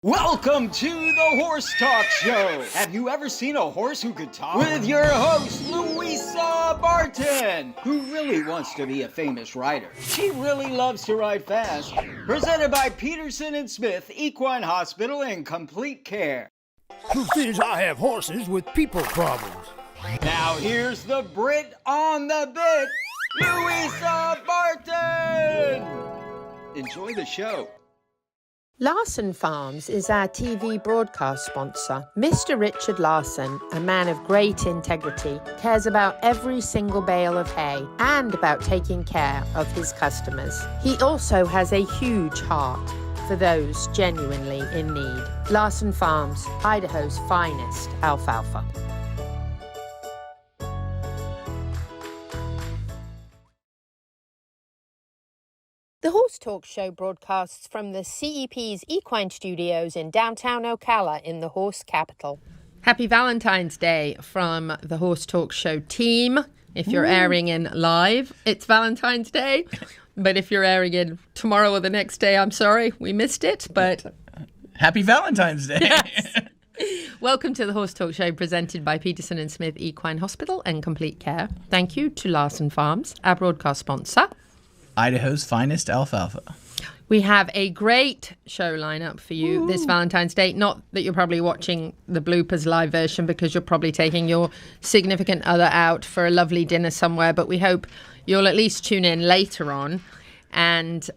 Welcome to the Horse Talk Show. Have you ever seen a horse who could talk? With your host, Louisa Barton, who really wants to be a famous rider. She really loves to ride fast. Presented by Peterson Smith, Equine Hospital and Complete Care. Truth is, I have horses with people problems. Now here's the Brit on the bit, Louisa Barton. Enjoy the show. Larson Farms is our TV broadcast sponsor. Mr. Richard Larson, a man of great integrity, cares about every single bale of hay and about taking care of his customers. He also has a huge heart for those genuinely in need. Larson Farms, Idaho's finest alfalfa. The Horse Talk Show broadcasts from the CEP's Equine Studios in downtown Ocala in the horse capital. Happy Valentine's Day from the Horse Talk Show team. If you're airing in live, it's Valentine's Day. But if you're airing in tomorrow or the next day, I'm sorry, we missed it. But Happy Valentine's Day. Yes. Welcome to the Horse Talk Show presented by Peterson Smith Equine Hospital and Complete Care. Thank you to Larson Farms, our broadcast sponsor. Idaho's finest alfalfa. We have a great show lineup for you this Valentine's Day. Not that you're probably watching the bloopers live version because you're probably taking your significant other out for a lovely dinner somewhere, but we hope you'll at least tune in later on. And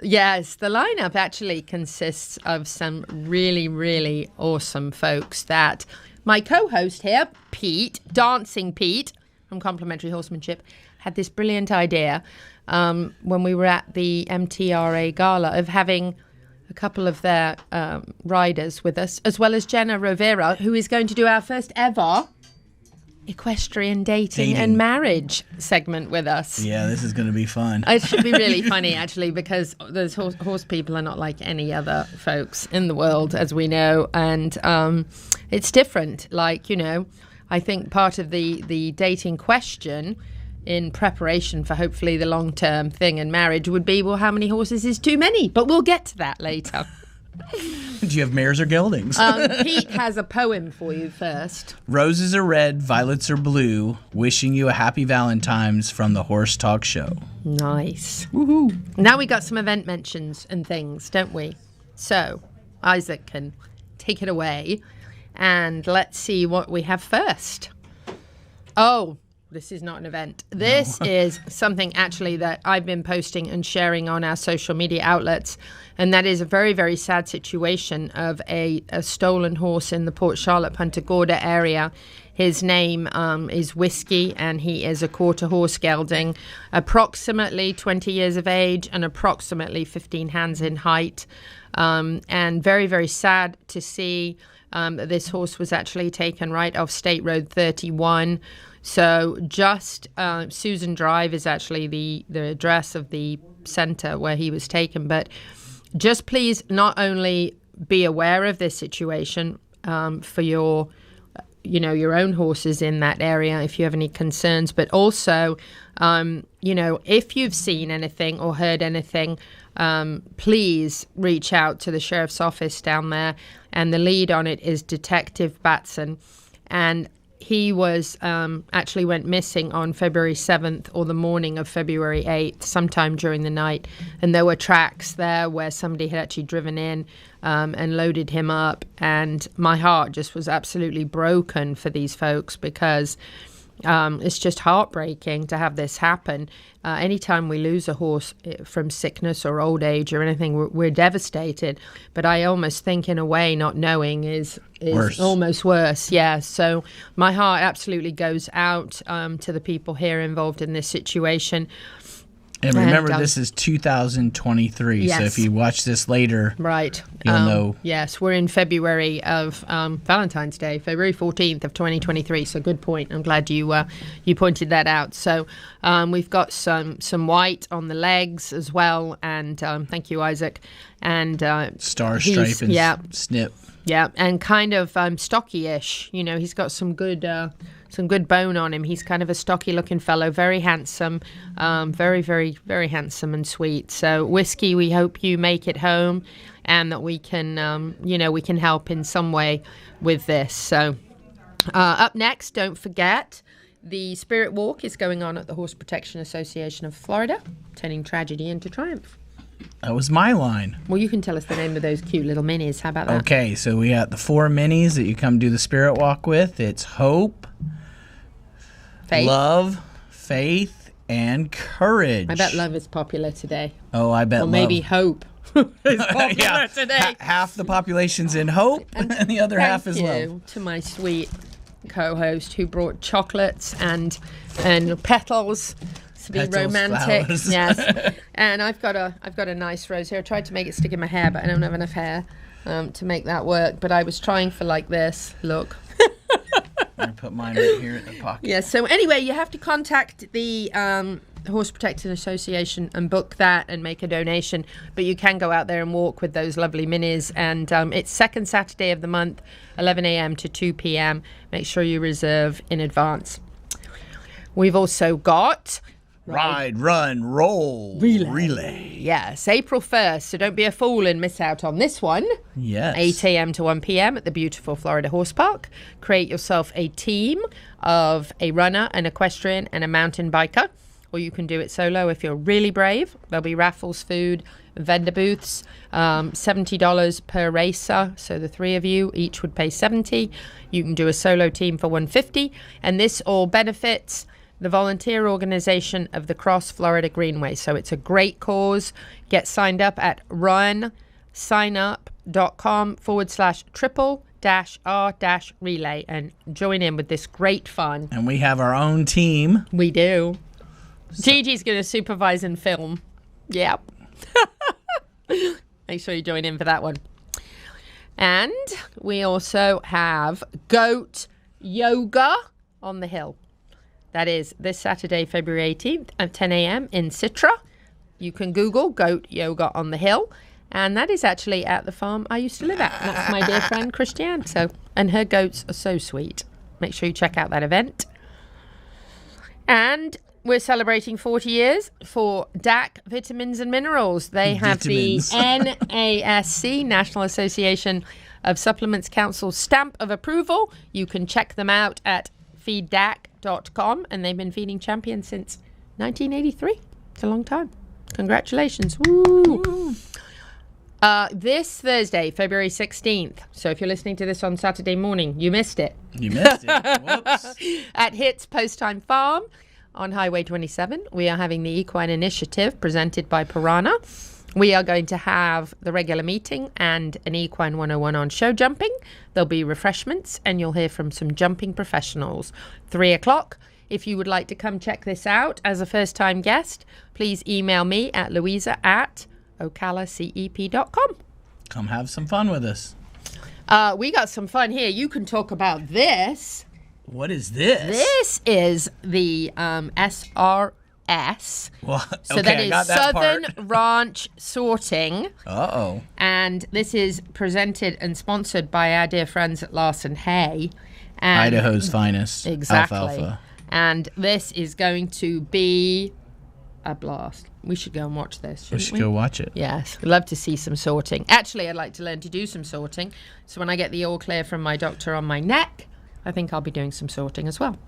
yes, the lineup actually consists of some really, really awesome folks that my co-host here, Pete, Dancing Pete from Complementary Horsemanship, had this brilliant idea when we were at the MTRA Gala of having a couple of their riders with us, as well as Jenna Rovira, who is going to do our first ever equestrian dating and marriage segment with us. Yeah, this is going to be fun. It should be really funny, actually, because those horse people are not like any other folks in the world, as we know, and it's different. Like, you know, I think part of the dating question in preparation for hopefully the long-term thing in marriage would be, well, how many horses is too many? But we'll get to that later. Do you have mares or geldings? Pete has a poem for you first. Roses are red, violets are blue. Wishing you a happy Valentine's from the Horse Talk Show. Nice. Woohoo. Now we got some event mentions and things, don't we? So Isaac can take it away. And let's see what we have first. Oh, this is not an event. This is something actually that I've been posting and sharing on our social media outlets. And that is a very, very sad situation of a stolen horse in the Port Charlotte, Punta Gorda area. His name is Whiskey, and he is a quarter horse gelding, approximately 20 years of age and approximately 15 hands in height. And very, very sad to see that this horse was actually taken right off State Road 31. So just Susan Drive is actually the address of the center where he was taken. But just please not only be aware of this situation for your own horses in that area if you have any concerns, but also, if you've seen anything or heard anything, please reach out to the sheriff's office down there. And the lead on it is Detective Batson. And he was actually went missing on February 7th or the morning of February 8th, sometime during the night. And there were tracks there where somebody had actually driven in and loaded him up. And my heart just was absolutely broken for these folks because it's just heartbreaking to have this happen. Anytime we lose a horse from sickness or old age or anything, we're devastated. But I almost think, in a way, not knowing is worse. Almost worse. Yeah. So my heart absolutely goes out to the people here involved in this situation. And remember, this is 2023, yes. So if you watch this later, right, you'll know. Yes, we're in February of Valentine's Day, February 14th of 2023, so good point. I'm glad you pointed that out. So we've got some white on the legs as well, and thank you, Isaac. And star stripe and snip. Yeah, and kind of stocky-ish. You know, he's got some good some good bone on him. He's kind of a stocky-looking fellow, very handsome, very, very, very handsome and sweet. So, Whiskey, we hope you make it home and that we can, we can help in some way with this. So, up next, don't forget, the Spirit Walk is going on at the Horse Protection Association of Florida, turning tragedy into triumph. That was my line. Well, you can tell us the name of those cute little minis. How about that? Okay, so we got the 4 minis that you come do the Spirit Walk with. It's hope, Faith. love, faith, and courage. I bet love is popular today. Oh, I bet Or love. maybe hope is popular today. Half the population's in hope, and the other half is Thank love. you to my sweet co-host who brought chocolates and petals to be Petals, romantic. flowers. Yes, and I've got a nice rose here. I tried to make it stick in my hair, but I don't have enough hair to make that work. But I was trying for like this. Look. I put mine right here in the pocket. Yeah. So anyway, you have to contact the Horse Protection Association and book that and make a donation. But you can go out there and walk with those lovely minis. And it's second Saturday of the month, 11 a.m. to 2 p.m. Make sure you reserve in advance. We've also got Ride, run, roll, relay. Yes, April 1st. So don't be a fool and miss out on this one. Yes. 8 a.m. to 1 p.m. at the beautiful Florida Horse Park. Create yourself a team of a runner, an equestrian, and a mountain biker. Or you can do it solo if you're really brave. There'll be raffles, food, vendor booths, $70 per racer. So the 3 of you each would pay $70. You can do a solo team for $150. And this all benefits the volunteer organization of the Cross Florida Greenway. So it's a great cause. Get signed up at runsignup.com/triple-r-relay and join in with this great fun. And we have our own team. We do. Gigi's going to supervise and film. Yep. Make sure you join in for that one. And we also have Goat Yoga on the Hill. That is this Saturday, February 18th at 10 a.m. in Citra. You can Google Goat Yoga on the Hill. And that is actually at the farm I used to live at. That's my dear friend Christiane. And her goats are so sweet. Make sure you check out that event. And we're celebrating 40 years for DAC Vitamins and Minerals. They have Vitamins. the NASC, National Association of Supplements Council stamp of approval. You can check them out at feeddac.com, and they've been feeding champions since 1983. It's a long time. Congratulations. Woo! This Thursday, February 16th. So if you're listening to this on Saturday morning, you missed it. You missed it. Whoops. At Hits Post Time Farm on Highway 27, we are having the Equine Initiative presented by Piranha. We are going to have the regular meeting and an Equine 101 on show jumping. There'll be refreshments and you'll hear from some jumping professionals. 3 o'clock. If you would like to come check this out as a first-time guest, please email me at louisa@ocalacep.com. Come have some fun with us. We got some fun here. You can talk about this. What is this? This is the SRS. Well, So okay, that I is got that Southern part. Ranch Sorting. Uh-oh. And this is presented and sponsored by our dear friends at Larson Hay. And Idaho's finest. Exactly. Alfalfa. And this is going to be a blast. We should go and watch this. We should go watch it. Yes, we'd love to see some sorting. Actually, I'd like to learn to do some sorting. So when I get the all clear from my doctor on my neck, I think I'll be doing some sorting as well.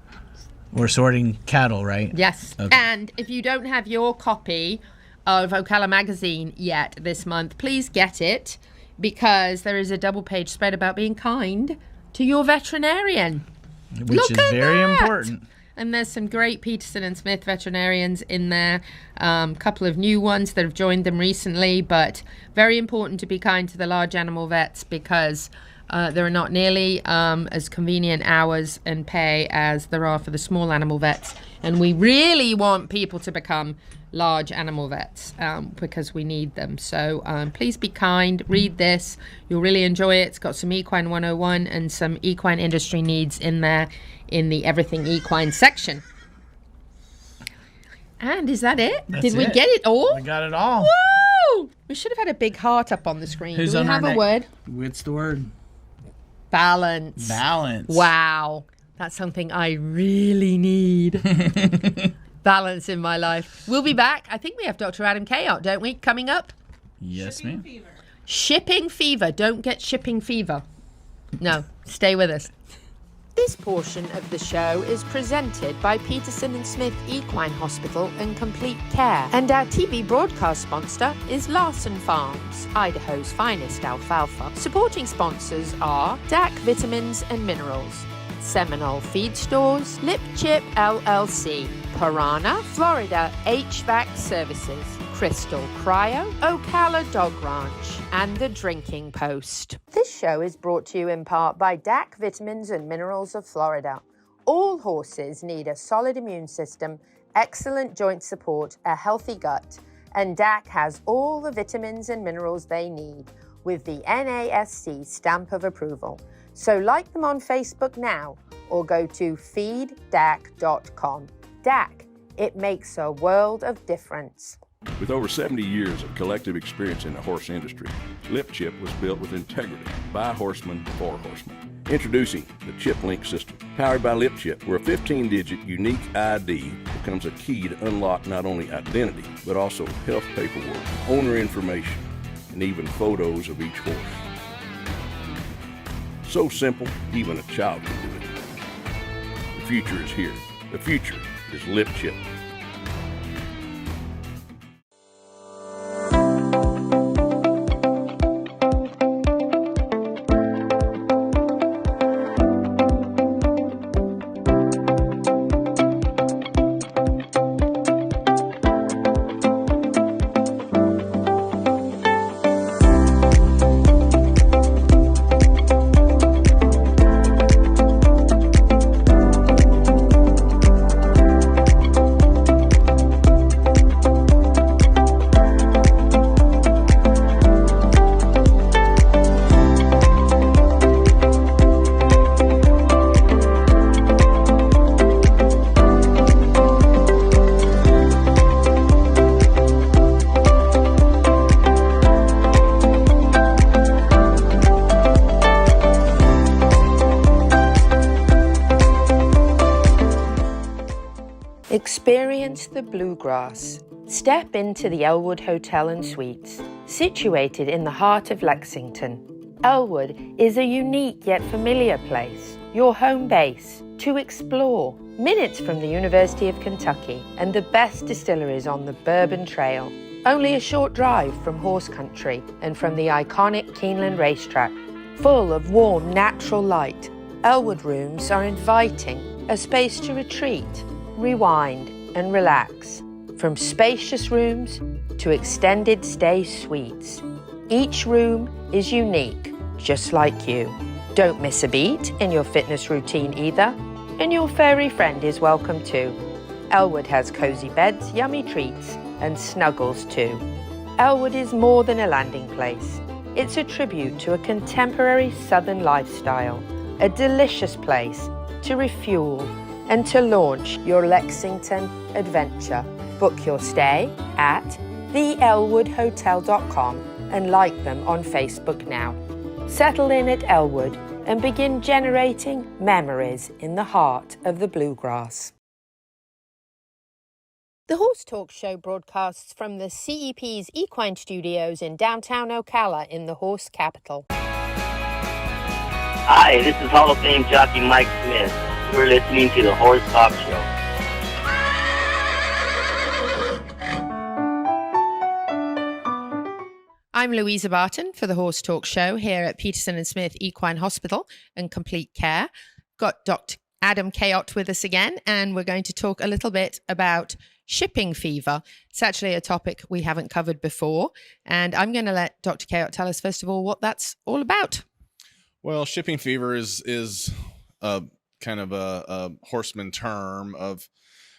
We're sorting cattle, right? Yes. Okay. And if you don't have your copy of Ocala magazine yet this month, please get it, because there is a double-page spread about being kind to your veterinarian. Which Look is at very that! important. And there's some great Peterson and Smith veterinarians in there. Couple of new ones that have joined them recently, but very important to be kind to the large animal vets, because there are not nearly as convenient hours and pay as there are for the small animal vets. And we really want people to become large animal vets because we need them. So please be kind. Read this. You'll really enjoy it. It's got some Equine 101 and some equine industry needs in there in the Everything Equine section. And is that it? Did we get it all? We got it all. Woo! We should have had a big heart up on the screen. Who's Do we on have our a word? What's the word? Balance. Balance. Wow. That's something I really need. Balance in my life. We'll be back. I think we have Dr. Adam Cayot, don't we, coming up? Yes, ma'am. Shipping fever. Don't get shipping fever. No, stay with us. This portion of the show is presented by Peterson Smith Equine Hospital and Complete Care. And our TV broadcast sponsor is Larson Farms, Idaho's finest alfalfa. Supporting sponsors are DAC Vitamins and Minerals, Seminole Feed Stores, Lip Chip LLC, Piranha, Florida HVAC Services, Crystal Cryo, Ocala Dog Ranch, and The Drinking Post. This show is brought to you in part by DAC Vitamins and Minerals of Florida. All horses need a solid immune system, excellent joint support, a healthy gut, and DAC has all the vitamins and minerals they need with the NASC stamp of approval. So like them on Facebook now or go to feeddac.com. DAC, it makes a world of difference. With over 70 years of collective experience in the horse industry, Lip Chip was built with integrity by horsemen for horsemen. Introducing the Chip Link system, powered by Lip Chip, where a 15-digit unique ID becomes a key to unlock not only identity, but also health paperwork, owner information, and even photos of each horse. So simple, even a child can do it. The future is here. The future is Lip Chip. Experience the bluegrass. Step into the Elwood Hotel and Suites, situated in the heart of Lexington. Elwood is a unique yet familiar place, your home base, to explore, minutes from the University of Kentucky and the best distilleries on the Bourbon Trail. Only a short drive from horse country and from the iconic Keeneland racetrack. Full of warm, natural light, Elwood rooms are inviting, a space to retreat, rewind and relax, from spacious rooms to extended stay suites. Each room is unique, just like you. Don't miss a beat in your fitness routine either, and your furry friend is welcome too. Elwood has cozy beds, yummy treats, and snuggles too. Elwood is more than a landing place. It's a tribute to a contemporary southern lifestyle, a delicious place to refuel and to launch your Lexington adventure. Book your stay at theelwoodhotel.com and like them on Facebook now. Settle in at Elwood and begin generating memories in the heart of the bluegrass. The Horse Talk Show broadcasts from the CEP's Equine Studios in downtown Ocala in the horse capital. Hi, this is Hall of Fame jockey Mike Smith. You're listening to the Horse Talk Show. I'm Louisa Barton for the Horse Talk Show here at Peterson Smith Equine Hospital and Complete Care. Got Dr. Adam Cayot with us again, and we're going to talk a little bit about shipping fever. It's actually a topic we haven't covered before, and I'm going to let Dr. Cayot tell us, first of all, what that's all about. Well, shipping fever is a kind of a horseman term of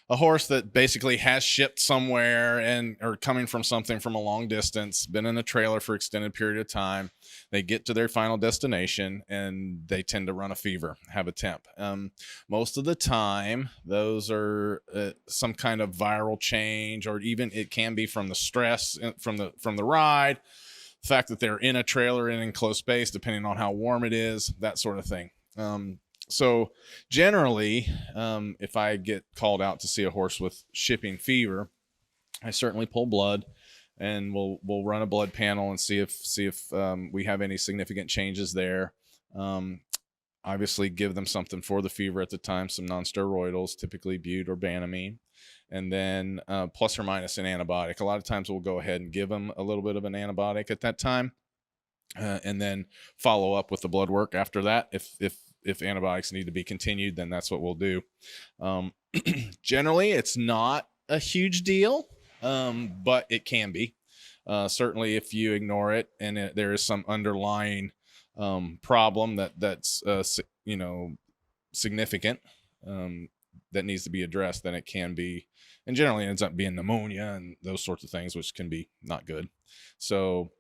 a horse that basically has shipped somewhere and or coming from something from a long distance, been in a trailer for extended period of time. They get to their final destination and they tend to run a fever, have a temp. Most of the time, those are some kind of viral change, or even it can be from the stress from the ride, the fact that they're in a trailer in enclosed space, depending on how warm it is, that sort of thing. So generally, if I get called out to see a horse with shipping fever, I certainly pull blood, and we'll run a blood panel and see if we have any significant changes there. Obviously, give them something for the fever at the time, some non-steroidals, typically bute or banamine, and then plus or minus an antibiotic. A lot of times we'll go ahead and give them a little bit of an antibiotic at that time, and then follow up with the blood work after that. If antibiotics need to be continued, then that's what we'll do. Generally, it's not a huge deal, but it can be. Certainly, if you ignore it and there is some underlying problem that's significant, that needs to be addressed, then it can be, and generally ends up being pneumonia and those sorts of things, which can be not good. So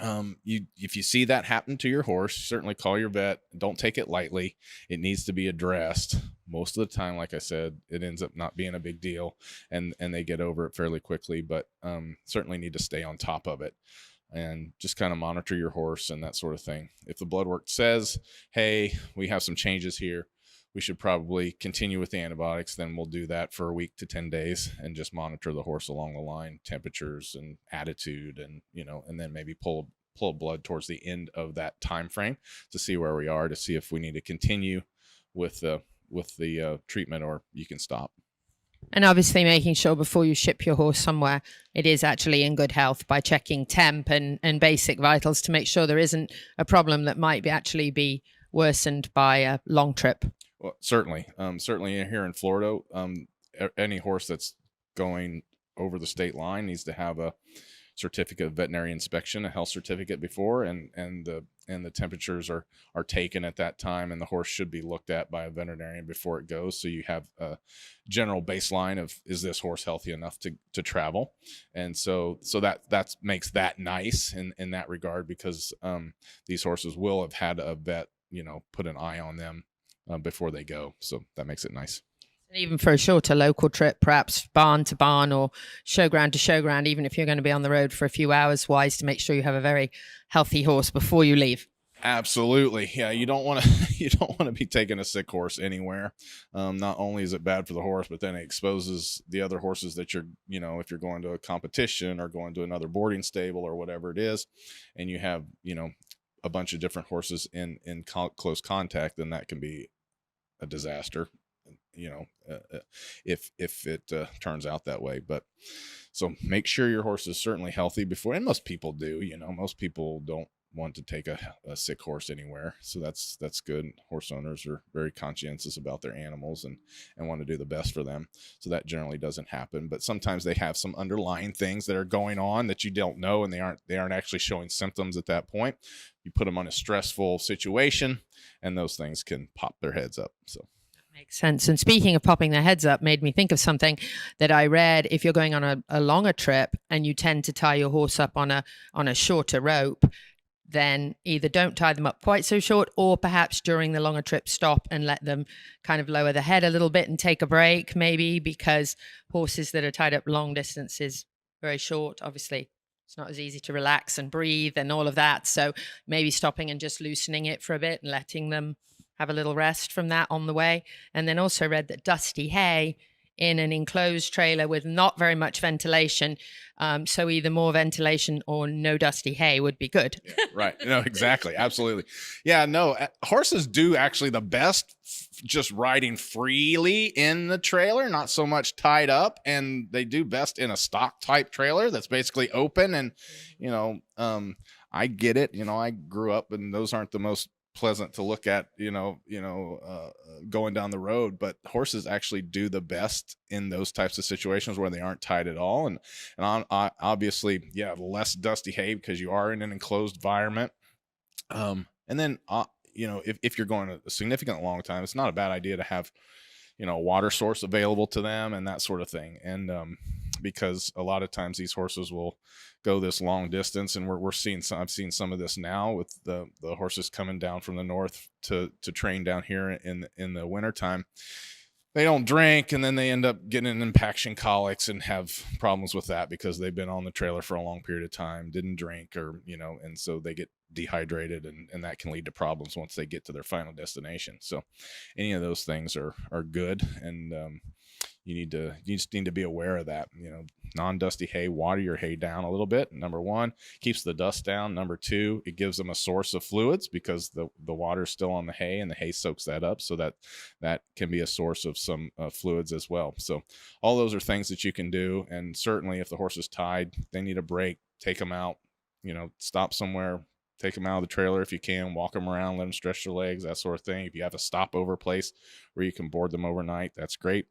if you see that happen to your horse, certainly call your vet. Don't take it lightly. It needs to be addressed. Most of the time, like I said, it ends up not being a big deal, and they get over it fairly quickly, but certainly need to stay on top of it and just kind of monitor your horse and that sort of thing. If the blood work says, hey, we have some changes here, we should probably continue with the antibiotics, then we'll do that for a week to 10 days and just monitor the horse along the line, temperatures and attitude, and and then maybe pull blood towards the end of that time frame to see where we are, to see if we need to continue with the treatment, or you can stop. And obviously making sure before you ship your horse somewhere, it is actually in good health by checking temp and basic vitals to make sure there isn't a problem that might actually be worsened by a long trip. Well, certainly here in Florida, any horse that's going over the state line needs to have a certificate of veterinary inspection, a health certificate before, and the temperatures are taken at that time, and the horse should be looked at by a veterinarian before it goes, so you have a general baseline of, is this horse healthy enough to travel? And so that makes that nice in that regard, because these horses will have had a vet put an eye on them before they go, so that makes it nice. And even for a shorter local trip, perhaps barn to barn or showground to showground, even if you're going to be on the road for a few hours, wise to make sure you have a very healthy horse before you leave. Absolutely. Yeah, you don't want to be taking a sick horse anywhere. Not only is it bad for the horse, but then it exposes the other horses that you're, if you're going to a competition or going to another boarding stable or whatever it is, and you have, a bunch of different horses in close contact, then that can be a disaster, if it turns out that way. But so make sure your horse is certainly healthy before, and most people do. Most people don't want to take a sick horse anywhere, so that's good. Horse owners are very conscientious about their animals and want to do the best for them, so that generally doesn't happen. But sometimes they have some underlying things that are going on that you don't know, and they aren't actually showing symptoms at that point. You put them on a stressful situation, and those things can pop their heads up. So makes sense. And speaking of popping their heads up, made me think of something that I read. If you're going on a longer trip and you tend to tie your horse up on a shorter rope, then either don't tie them up quite so short, or perhaps during the longer trip stop and let them kind of lower the head a little bit and take a break, maybe, because horses that are tied up long distances, very short, obviously it's not as easy to relax and breathe and all of that. So maybe stopping and just loosening it for a bit and letting them have a little rest from that on the way. And then also read that dusty hay in an enclosed trailer with not very much ventilation, so either more ventilation or no dusty hay would be good. Yeah, right. Exactly. Absolutely. Yeah, no, horses do actually the best just riding freely in the trailer, not so much tied up, and they do best in a stock type trailer that's basically open. And I get it. I grew up, and those aren't the most pleasant to look at, going down the road, but horses actually do the best in those types of situations where they aren't tied at all. And obviously, yeah, less dusty hay because you are in an enclosed environment. And then, if you're going a significant long time, it's not a bad idea to have, a water source available to them and that sort of thing. And, because a lot of times these horses will go this long distance, and we're seeing I've seen some of this now with the horses coming down from the north to train down here in the wintertime. they don't drink, and then they end up getting an impaction colics and have problems with that because they've been on the trailer for a long period of time, didn't drink, or and so they get dehydrated, and that can lead to problems once they get to their final destination. So any of those things are good, and you just need to be aware of that. Non-dusty hay, water your hay down a little bit. Number one, keeps the dust down. Number two, it gives them a source of fluids because the water is still on the hay, and the hay soaks that up, so that can be a source of some fluids as well. So all those are things that you can do. And certainly if the horse is tied, they need a break, take them out, stop somewhere, take them out of the trailer if you can, walk them around, let them stretch their legs, that sort of thing. If you have a stopover place where you can board them overnight, that's great.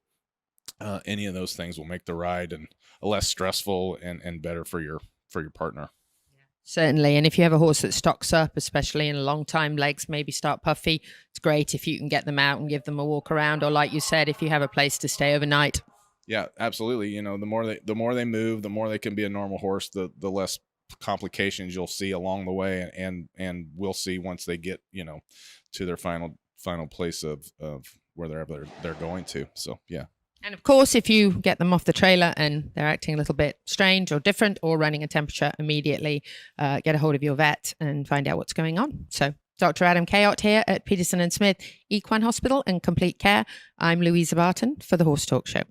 Any of those things will make the ride and less stressful and better for your partner. Certainly. And if you have a horse that stocks up, especially in a long time, legs maybe start puffy, it's great if you can get them out and give them a walk around. Or like you said, if you have a place to stay overnight. Yeah, absolutely. The more they move, the more they can be a normal horse, the less complications you'll see along the way, and we'll see once they get, to their final place of wherever they're going to. So, yeah. And of course, if you get them off the trailer and they're acting a little bit strange or different or running a temperature, immediately get a hold of your vet and find out what's going on. So Dr. Adam Cayot here at Peterson Smith Equine Hospital and Complete Care. I'm Louisa Barton for the Horse Talk Show.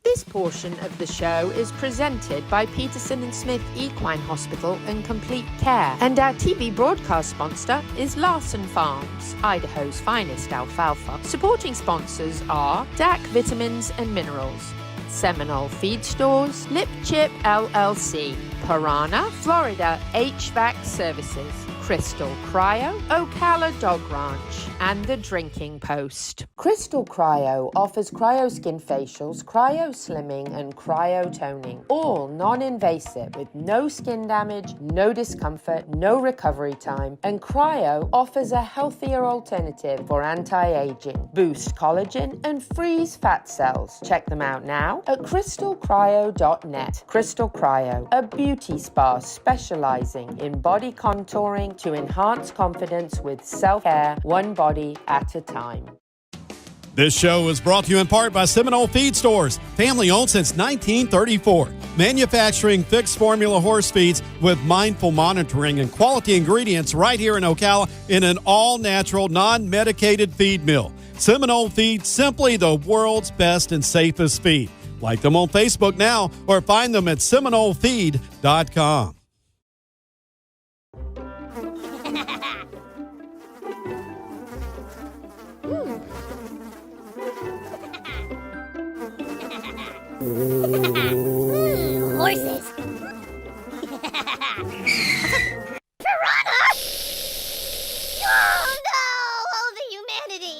This portion of the show is presented by Peterson Smith Equine Hospital and Complete Care. And our TV broadcast sponsor is Larson Farms, Idaho's finest alfalfa. Supporting sponsors are DAC Vitamins and Minerals, Seminole Feed Stores, Lip Chip LLC, Piranha, Florida HVAC Services, Crystal Cryo, Ocala Dog Ranch, and The Drinking Post. Crystal Cryo offers cryo skin facials, cryo slimming, and cryo toning, all non-invasive with no skin damage, no discomfort, no recovery time, and cryo offers a healthier alternative for anti-aging, boost collagen, and freeze fat cells. Check them out now at crystalcryo.net. Crystal Cryo, a beauty spa specializing in body contouring to enhance confidence with self-care, one body at a time. This show is brought to you in part by Seminole Feed Stores, family owned since 1934. Manufacturing fixed formula horse feeds with mindful monitoring and quality ingredients right here in Ocala in an all-natural, non-medicated feed mill. Seminole Feed, simply the world's best and safest feed. Like them on Facebook now or find them at seminolefeed.com. Horses. Piranha! Oh no! Oh, the humanity!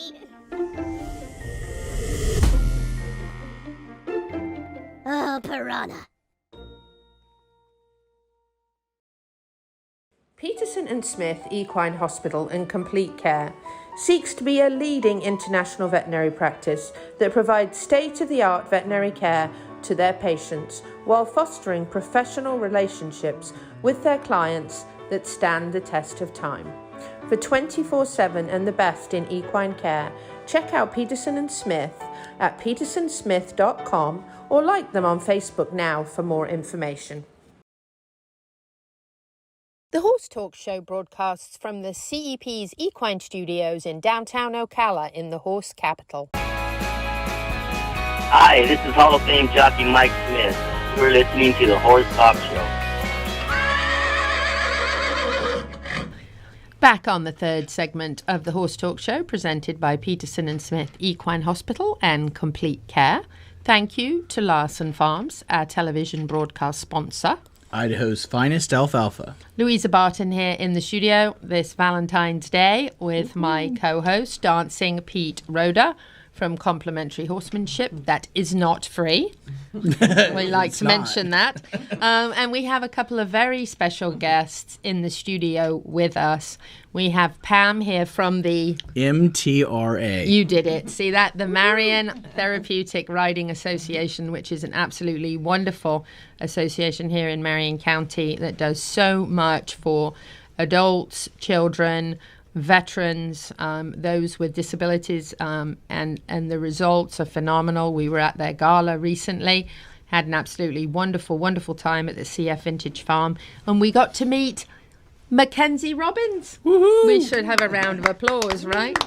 Oh, piranha. Peterson Smith Equine Hospital and Complete Care seeks to be a leading international veterinary practice that provides state-of-the-art veterinary care to their patients while fostering professional relationships with their clients that stand the test of time. For 24/7 and the best in equine care, check out Peterson Smith at petersonsmith.com or like them on Facebook now for more information. The Horse Talk Show broadcasts from the CEP's Equine Studios in downtown Ocala in the horse capital. Hi, this is Hall of Fame jockey Mike Smith. You're listening to the Horse Talk Show. Back on the third segment of the Horse Talk Show, presented by Peterson Smith Equine Hospital and Complete Care. Thank you to Larson Farms, our television broadcast sponsor. Idaho's finest alfalfa. Louisa Barton here in the studio this Valentine's Day with my co-host, Dancing Pete Rodda from Complementary Horsemanship. That is not free. We like to mention that. And we have a couple of very special guests in the studio with us. We have Pam here from the MTRA. You did it. See that? The Marion Therapeutic Riding Association, which is an absolutely wonderful association here in Marion County that does so much for adults, children, veterans, those with disabilities, and the results are phenomenal. We were at their gala recently, had an absolutely wonderful, wonderful time at the CF Vintage Farm, and we got to meet Mackenzie Robbins. Woohoo! We should have a round of applause, right?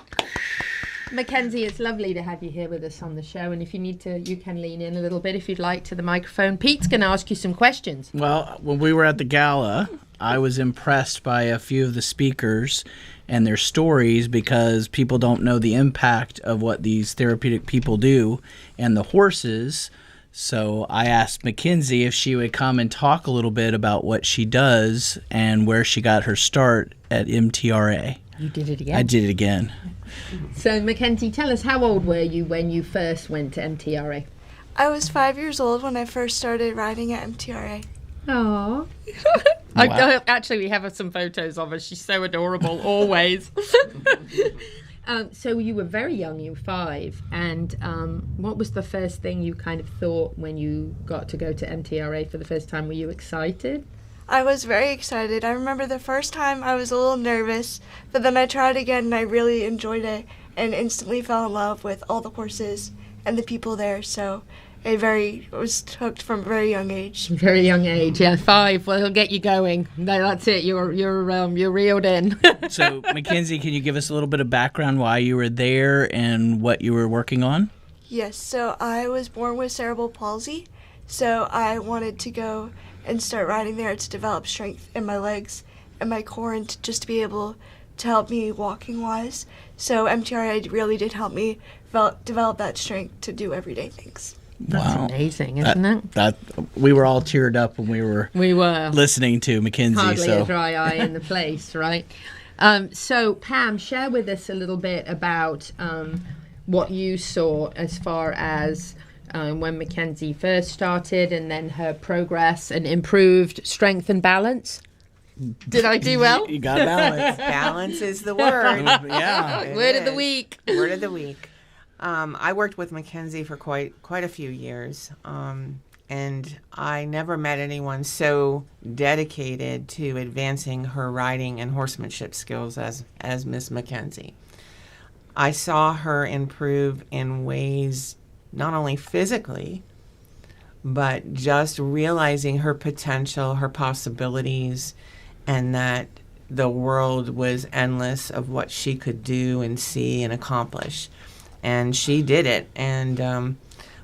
Mackenzie, it's lovely to have you here with us on the show, and if you need to, you can lean in a little bit if you'd like to the microphone. Pete's going to ask you some questions. Well, when we were at the gala, I was impressed by a few of the speakers and their stories, because people don't know the impact of what these therapeutic people do and the horses. So I asked Mackenzie if she would come and talk a little bit about what she does and where she got her start at MTRA. You did it again. I did it again. So Mackenzie, tell us, how old were you when you first went to MTRA? I was 5 years old when I first started riding at MTRA. Aww. Wow. Actually, we have some photos of her. She's so adorable, always. So you were very young, you were 5. And what was the first thing you kind of thought when you got to go to MTRA for the first time? Were you excited? I was very excited. I remember the first time I was a little nervous, but then I tried again and I really enjoyed it and instantly fell in love with all the horses and the people there. So I was hooked from a very young age. Very young age, yeah. 5. Well, it'll get you going. No, that's it. You're reeled in. So, Mackenzie, can you give us a little bit of background why you were there and what you were working on? Yes. So I was born with cerebral palsy. So I wanted to go and start riding there to develop strength in my legs and my core, and just to be able to help me walking wise. So MTRA really did help me develop that strength to do everyday things. That's amazing, isn't it? That we were all teared up when we were listening to Mackenzie. Hardly a dry eye in the place, right? So Pam, share with us a little bit about what you saw as far as when Mackenzie first started, and then her progress and improved strength and balance. Did I do well? You got balance. Balance is the word. Yeah. Word of the week. Word of the week. I worked with Mackenzie for quite a few years, and I never met anyone so dedicated to advancing her riding and horsemanship skills as Miss Mackenzie. I saw her improve in ways not only physically, but just realizing her potential, her possibilities, and that the world was endless of what she could do and see and accomplish. And she did it. And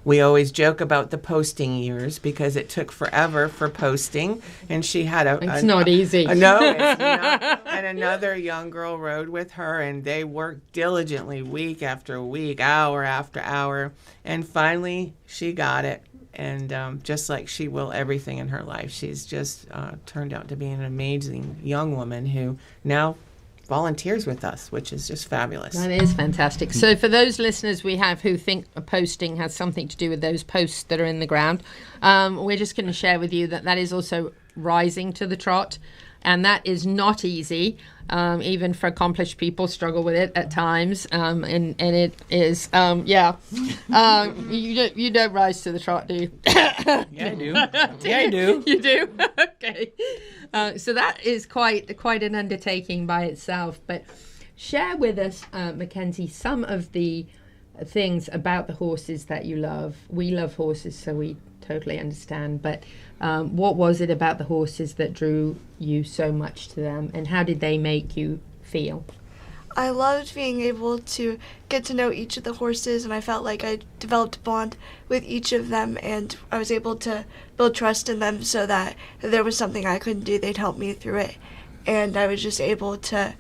we always joke about the posting years because it took forever for posting. And she had It's not easy. No, it's not. And another young girl rode with her, and they worked diligently week after week, hour after hour. And finally, she got it. And just like she will everything in her life, she's just turned out to be an amazing young woman who now volunteers with us, which is just fabulous. That is fantastic. So for those listeners we have who think a posting has something to do with those posts that are in the ground, we're just going to share with you that is also rising to the trot, and that is not easy. Even for accomplished people struggle with it at times, and it is you don't rise to the trot, do you? Yeah, I do. Yeah, I do. You do? Okay. So that is quite an undertaking by itself. But share with us, Mackenzie, some of the things about the horses that you love. We love horses, so we totally understand. But what was it about the horses that drew you so much to them, and how did they make you feel? I loved being able to get to know each of the horses, and I felt like I developed a bond with each of them, and I was able to build trust in them so that if there was something I couldn't do, they'd help me through it. And I was just able to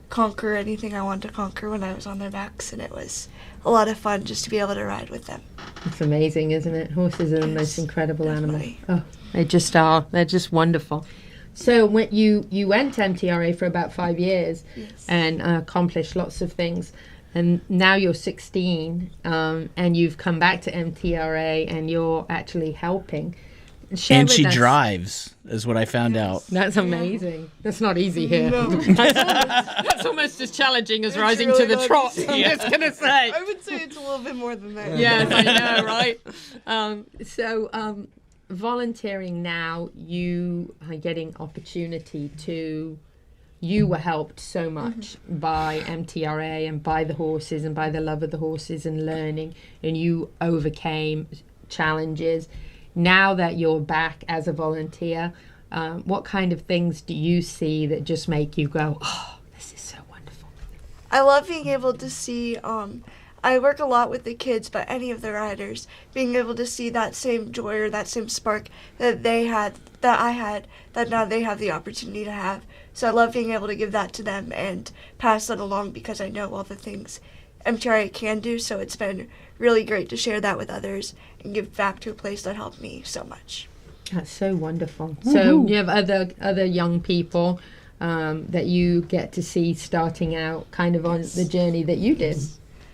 conquer anything I wanted to conquer when I was on their backs, and it was a lot of fun just to be able to ride with them. It's amazing, isn't it? Horses are the most incredible definitely. animal. Oh, they just are. They're just wonderful. So when you went to MTRA for about 5 years, yes, and accomplished lots of things, and now you're 16, and you've come back to MTRA, and you're actually helping. Share And with she us. drives, is what I found out. That's amazing. That's not easy here. No. That's almost as challenging as It's rising really to the not trot, easy. I'm just going to say. I would say it's a little bit more than that. Yes, I know, right? So volunteering now, you are getting opportunity to you were helped so much by MTRA and by the horses and by the love of the horses and learning, and you overcame challenges. Now that you're back as a volunteer, what kind of things do you see that just make you go, oh, this is so wonderful? I love being able to see, I work a lot with the kids, but any of the riders, being able to see that same joy or that same spark that they had, that I had, that now they have the opportunity to have. So I love being able to give that to them and pass that along, because I know all the things MTRA can do. So it's been really great to share that with others and give back to a place that helped me so much. That's so wonderful. So you have other young people that you get to see starting out kind of on the journey that you did.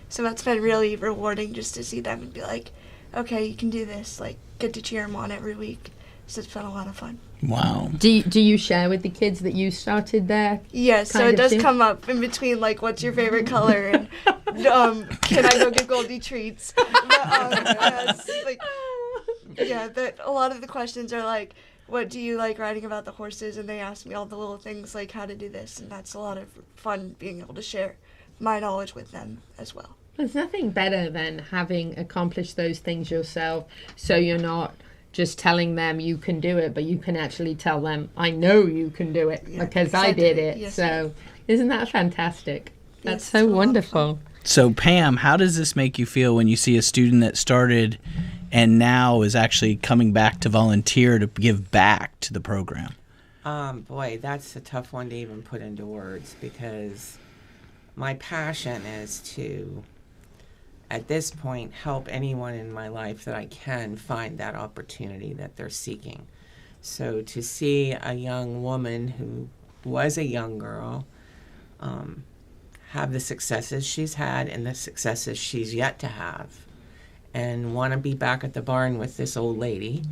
So that's been really rewarding, just to see them and be like, okay, you can do this. Like, get to cheer them on every week. So it's been a lot of fun. Wow. Do you share with the kids that you started there? Yes, so it does come up in between, like, what's your favorite color, and can I go get Goldie treats? But, a lot of the questions are like, what do you like riding about the horses? And they ask me all the little things, like how to do this, and that's a lot of fun, being able to share my knowledge with them as well. There's nothing better than having accomplished those things yourself, so you're not just telling them you can do it, but you can actually tell them, I know you can do it, because I did it. Yes, so isn't that fantastic? That's Yes, so it's wonderful. So Pam, how does this make you feel when you see a student that started and now is actually coming back to volunteer to give back to the program? Boy, that's a tough one to even put into words, because my passion is to, at this point, help anyone in my life that I can find that opportunity that they're seeking. So to see a young woman who was a young girl have the successes she's had and the successes she's yet to have, and want to be back at the barn with this old lady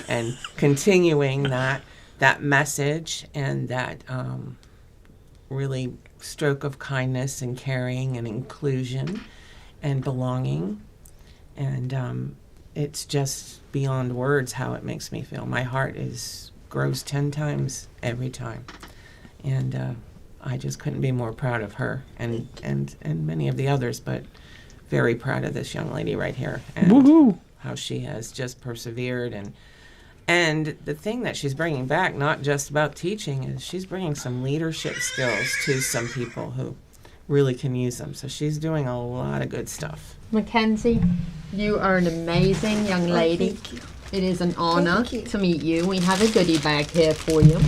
and continuing that message and that really stroke of kindness and caring and inclusion and belonging. And it's just beyond words how it makes me feel. My heart grows 10 times every time. And I just couldn't be more proud of her and many of the others, but very proud of this young lady right here and how she has just persevered. And the thing that she's bringing back, not just about teaching, is she's bringing some leadership skills to some people who really can use them. So she's doing a lot of good stuff. Mackenzie, you are an amazing young lady. Thank you. It is an honor to meet you. We have a goodie bag here for you.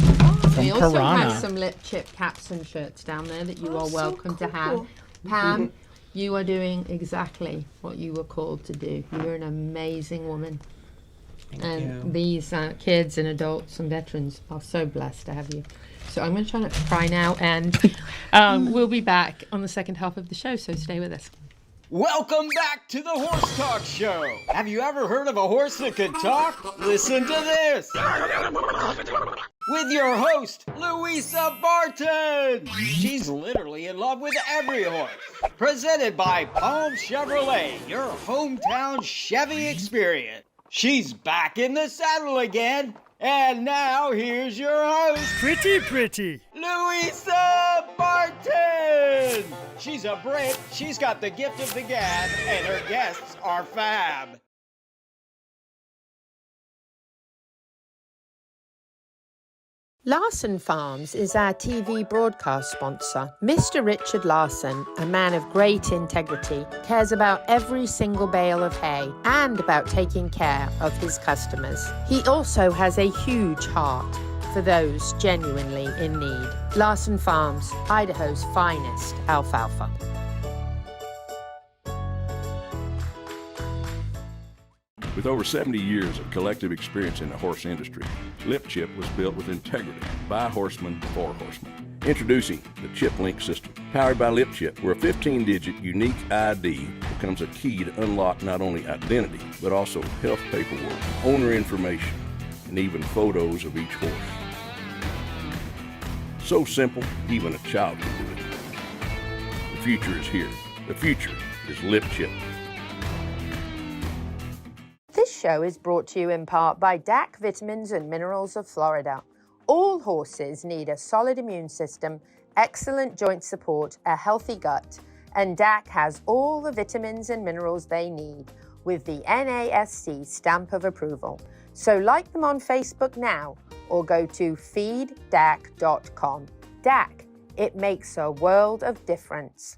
We also Piranha. have some lip chip caps and shirts down there that you are so welcome to have. cool. Pam, you are doing exactly what you were called to do. You're an amazing woman. Thank And you. these kids and adults and veterans are so blessed to have you. So I'm going to try not to cry now, and we'll be back on the second half of the show, so stay with us. Welcome back to the Horse Talk Show. Have you ever heard of a horse that can talk? Listen to this. With your host, Louisa Barton. She's literally in love with every horse. Presented by Palm Chevrolet, your hometown Chevy experience. She's back in the saddle again. And now here's your host, Pretty. Louisa Barton! She's a Brit, she's got the gift of the gab, and her guests are fab. Larson Farms is our TV broadcast sponsor. Mr. Richard Larson, a man of great integrity, cares about every single bale of hay and about taking care of his customers. He also has a huge heart for those genuinely in need. Larson Farms, Idaho's finest alfalfa. With over 70 years of collective experience in the horse industry, Lip Chip was built with integrity by horsemen for horsemen. Introducing the Chip Link system, powered by Lip Chip, where a 15-digit unique ID becomes a key to unlock not only identity, but also health paperwork, owner information, and even photos of each horse. So simple, even a child can do it. The future is here. The future is Lip Chip. This show is brought to you in part by DAC Vitamins and Minerals of Florida. All horses need a solid immune system, excellent joint support, a healthy gut, and DAC has all the vitamins and minerals they need with the NASC stamp of approval. So like them on Facebook now or go to feeddac.com. DAC, it makes a world of difference.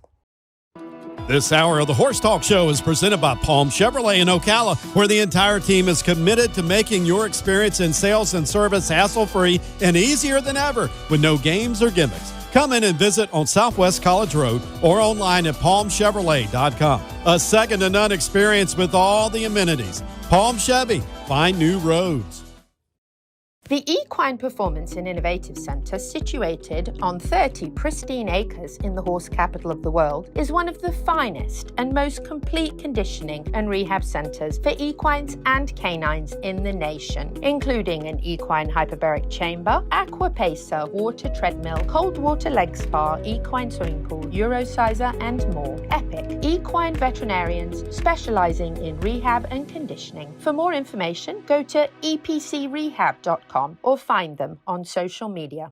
This hour of the Horse Talk Show is presented by Palm Chevrolet in Ocala, where the entire team is committed to making your experience in sales and service hassle-free and easier than ever with no games or gimmicks. Come in and visit on Southwest College Road or online at palmchevrolet.com. A second-to-none experience with all the amenities. Palm Chevy, find new roads. The Equine Performance and Innovative Centre, situated on 30 pristine acres in the horse capital of the world, is one of the finest and most complete conditioning and rehab centres for equines and canines in the nation, including an equine hyperbaric chamber, aqua pacer, water treadmill, cold water leg spa, equine swimming pool, Eurosizer, and more. Epic equine veterinarians specialising in rehab and conditioning. For more information, go to epcrehab.com or find them on social media.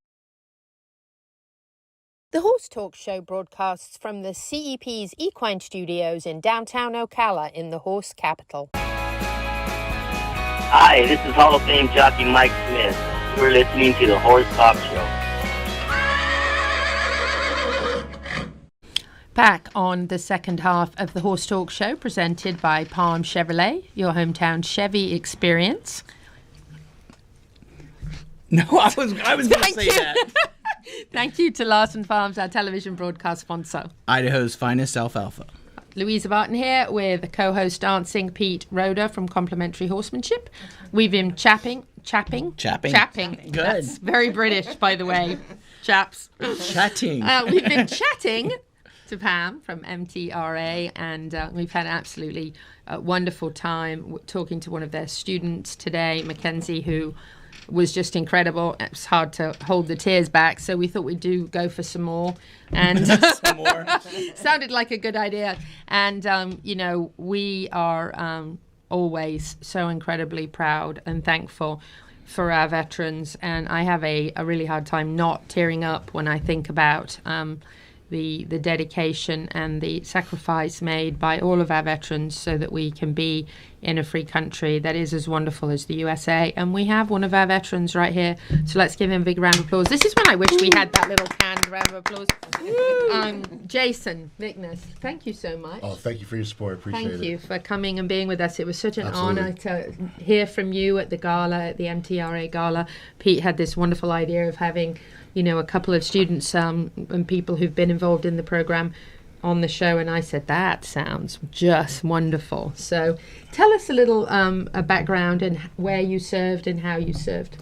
The Horse Talk Show broadcasts from the CEP's Equine Studios in downtown Ocala in the horse capital. Hi, this is Hall of Fame jockey Mike Smith. You're listening to the Horse Talk Show. Back on the second half of the Horse Talk Show, presented by Palm Chevrolet, your hometown Chevy experience. No, I was going to say that. Thank you to Larson Farms, our television broadcast sponsor. Idaho's finest alfalfa. Louisa Barton here with co-host Dancing Pete Rodda from Complementary Horsemanship. We've been chapping. Good. That's very British, by the way, chaps. Chatting. We've been chatting to Pam from MTRA, and we've had an absolutely wonderful time talking to one of their students today, Mackenzie, who was just incredible. It's hard to hold the tears back, so we thought we'd go for some more. And some more. Sounded like a good idea. And, we are always so incredibly proud and thankful for our veterans. And I have a really hard time not tearing up when I think about the dedication and the sacrifice made by all of our veterans so that we can be in a free country that is as wonderful as the USA. And we have one of our veterans right here, so let's give him a big round of applause. This is when I wish we had that little canned round of applause. Jason Vickers, thank you so much. Oh, thank you for your support. Appreciate it. Thank you for coming and being with us. It was such an Absolutely. honor to hear from you at the gala, at the MTRA gala. Pete had this wonderful idea of having a couple of students and people who've been involved in the program on the show, and I said, that sounds just wonderful. So tell us a little a background and where you served and how you served.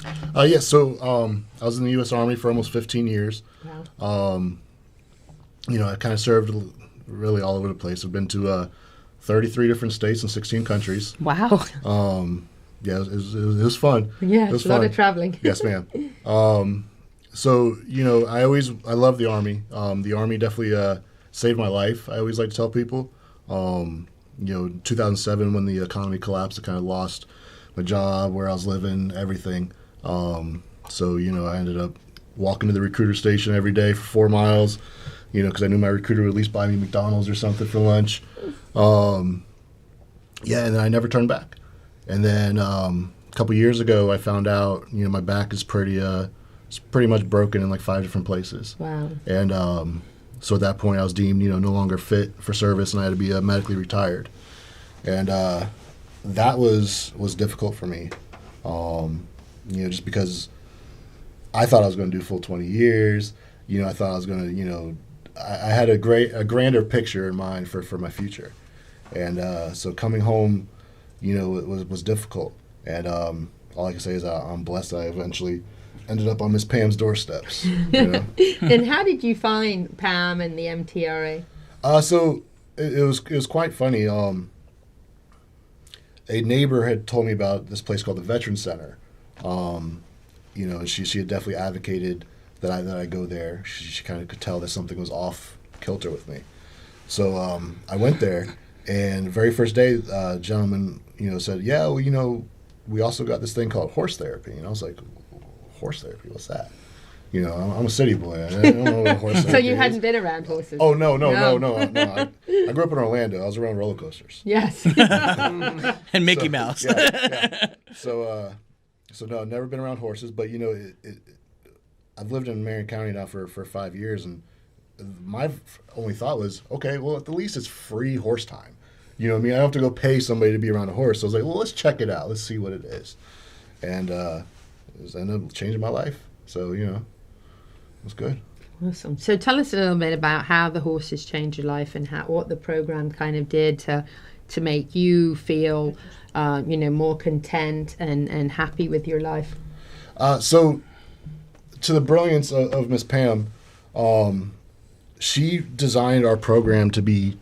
So I was in the U.S. Army for almost 15 years. Wow. I kind of served really all over the place. I've been to 33 different states and 16 countries. Wow. It was fun. Yeah, it was a lot fun. of traveling. Yes, ma'am. I love the Army. The Army definitely saved my life. I always like to tell people. 2007 when the economy collapsed, I kind of lost my job, where I was living, everything. I ended up walking to the recruiter station every day for 4 miles, because I knew my recruiter would at least buy me McDonald's or something for lunch. And then I never turned back. And then a couple years ago, I found out, my back is pretty much broken in like 5 different places. Wow. And so at that point, I was deemed, no longer fit for service, and I had to be medically retired. And that was difficult for me, just because I thought I was going to do full 20 years. I thought I was going to, I had a grander picture in mind for my future. And so coming home, it was difficult. And all I can say is I'm blessed that I eventually ended up on Miss Pam's doorsteps. And how did you find Pam and the MTRA? So it was quite funny. A neighbor had told me about this place called the Veteran Center. She had definitely advocated that I go there. She kind of could tell that something was off kilter with me. So I went there, and the very first day, a gentleman said, "Yeah, well, we also got this thing called horse therapy." And I was like, horse therapy, what's that? You know, I'm a city boy. I don't know what horse therapy So you is. hadn't been around horses? Oh, no. I grew up in Orlando. I was around roller coasters. Yes. And Mickey Mouse. Yeah. So no, I've never been around horses, but, you know, I've lived in Marion County now for 5 years, and my only thought was, okay, well, at the least it's free horse time. You know what I mean? I don't have to go pay somebody to be around a horse. So I was like, well, let's check it out. Let's see what it is. And it ended up changing my life. So, you know, it was good. Awesome. So tell us a little bit about how the horses changed your life and what the program kind of did to make you feel, you know, more content and happy with your life. So to the brilliance of Miss Pam, she designed our program to be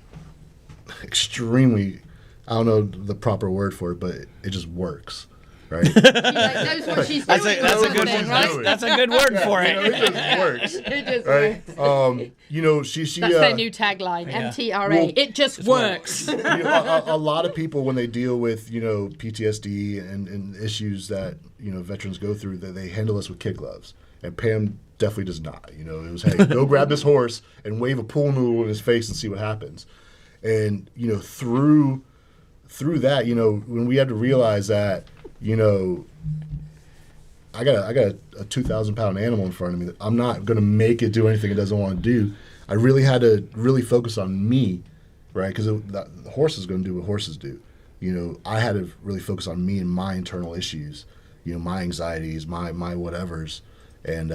extremely, I don't know the proper word for it, but it just works. Right? She knows what she's doing. That's a good word for it. You know, it just works. It just right? works. You know, she That's their new tagline, MTRA. Well, it just works. You know, a lot of people, when they deal with, you know, PTSD and issues that, you know, veterans go through, that they handle us with kid gloves. And Pam definitely does not. You know, it was, hey, go grab this horse and wave a pool noodle in his face and see what happens. And, you know, through that, you know, when we had to realize that, you know, I got a 2,000-pound animal in front of me. I'm not going to make it do anything it doesn't want to do. I really had to really focus on me, right? Because the horse is going to do what horses do. You know, I had to really focus on me and my internal issues, you know, my anxieties, my whatevers, and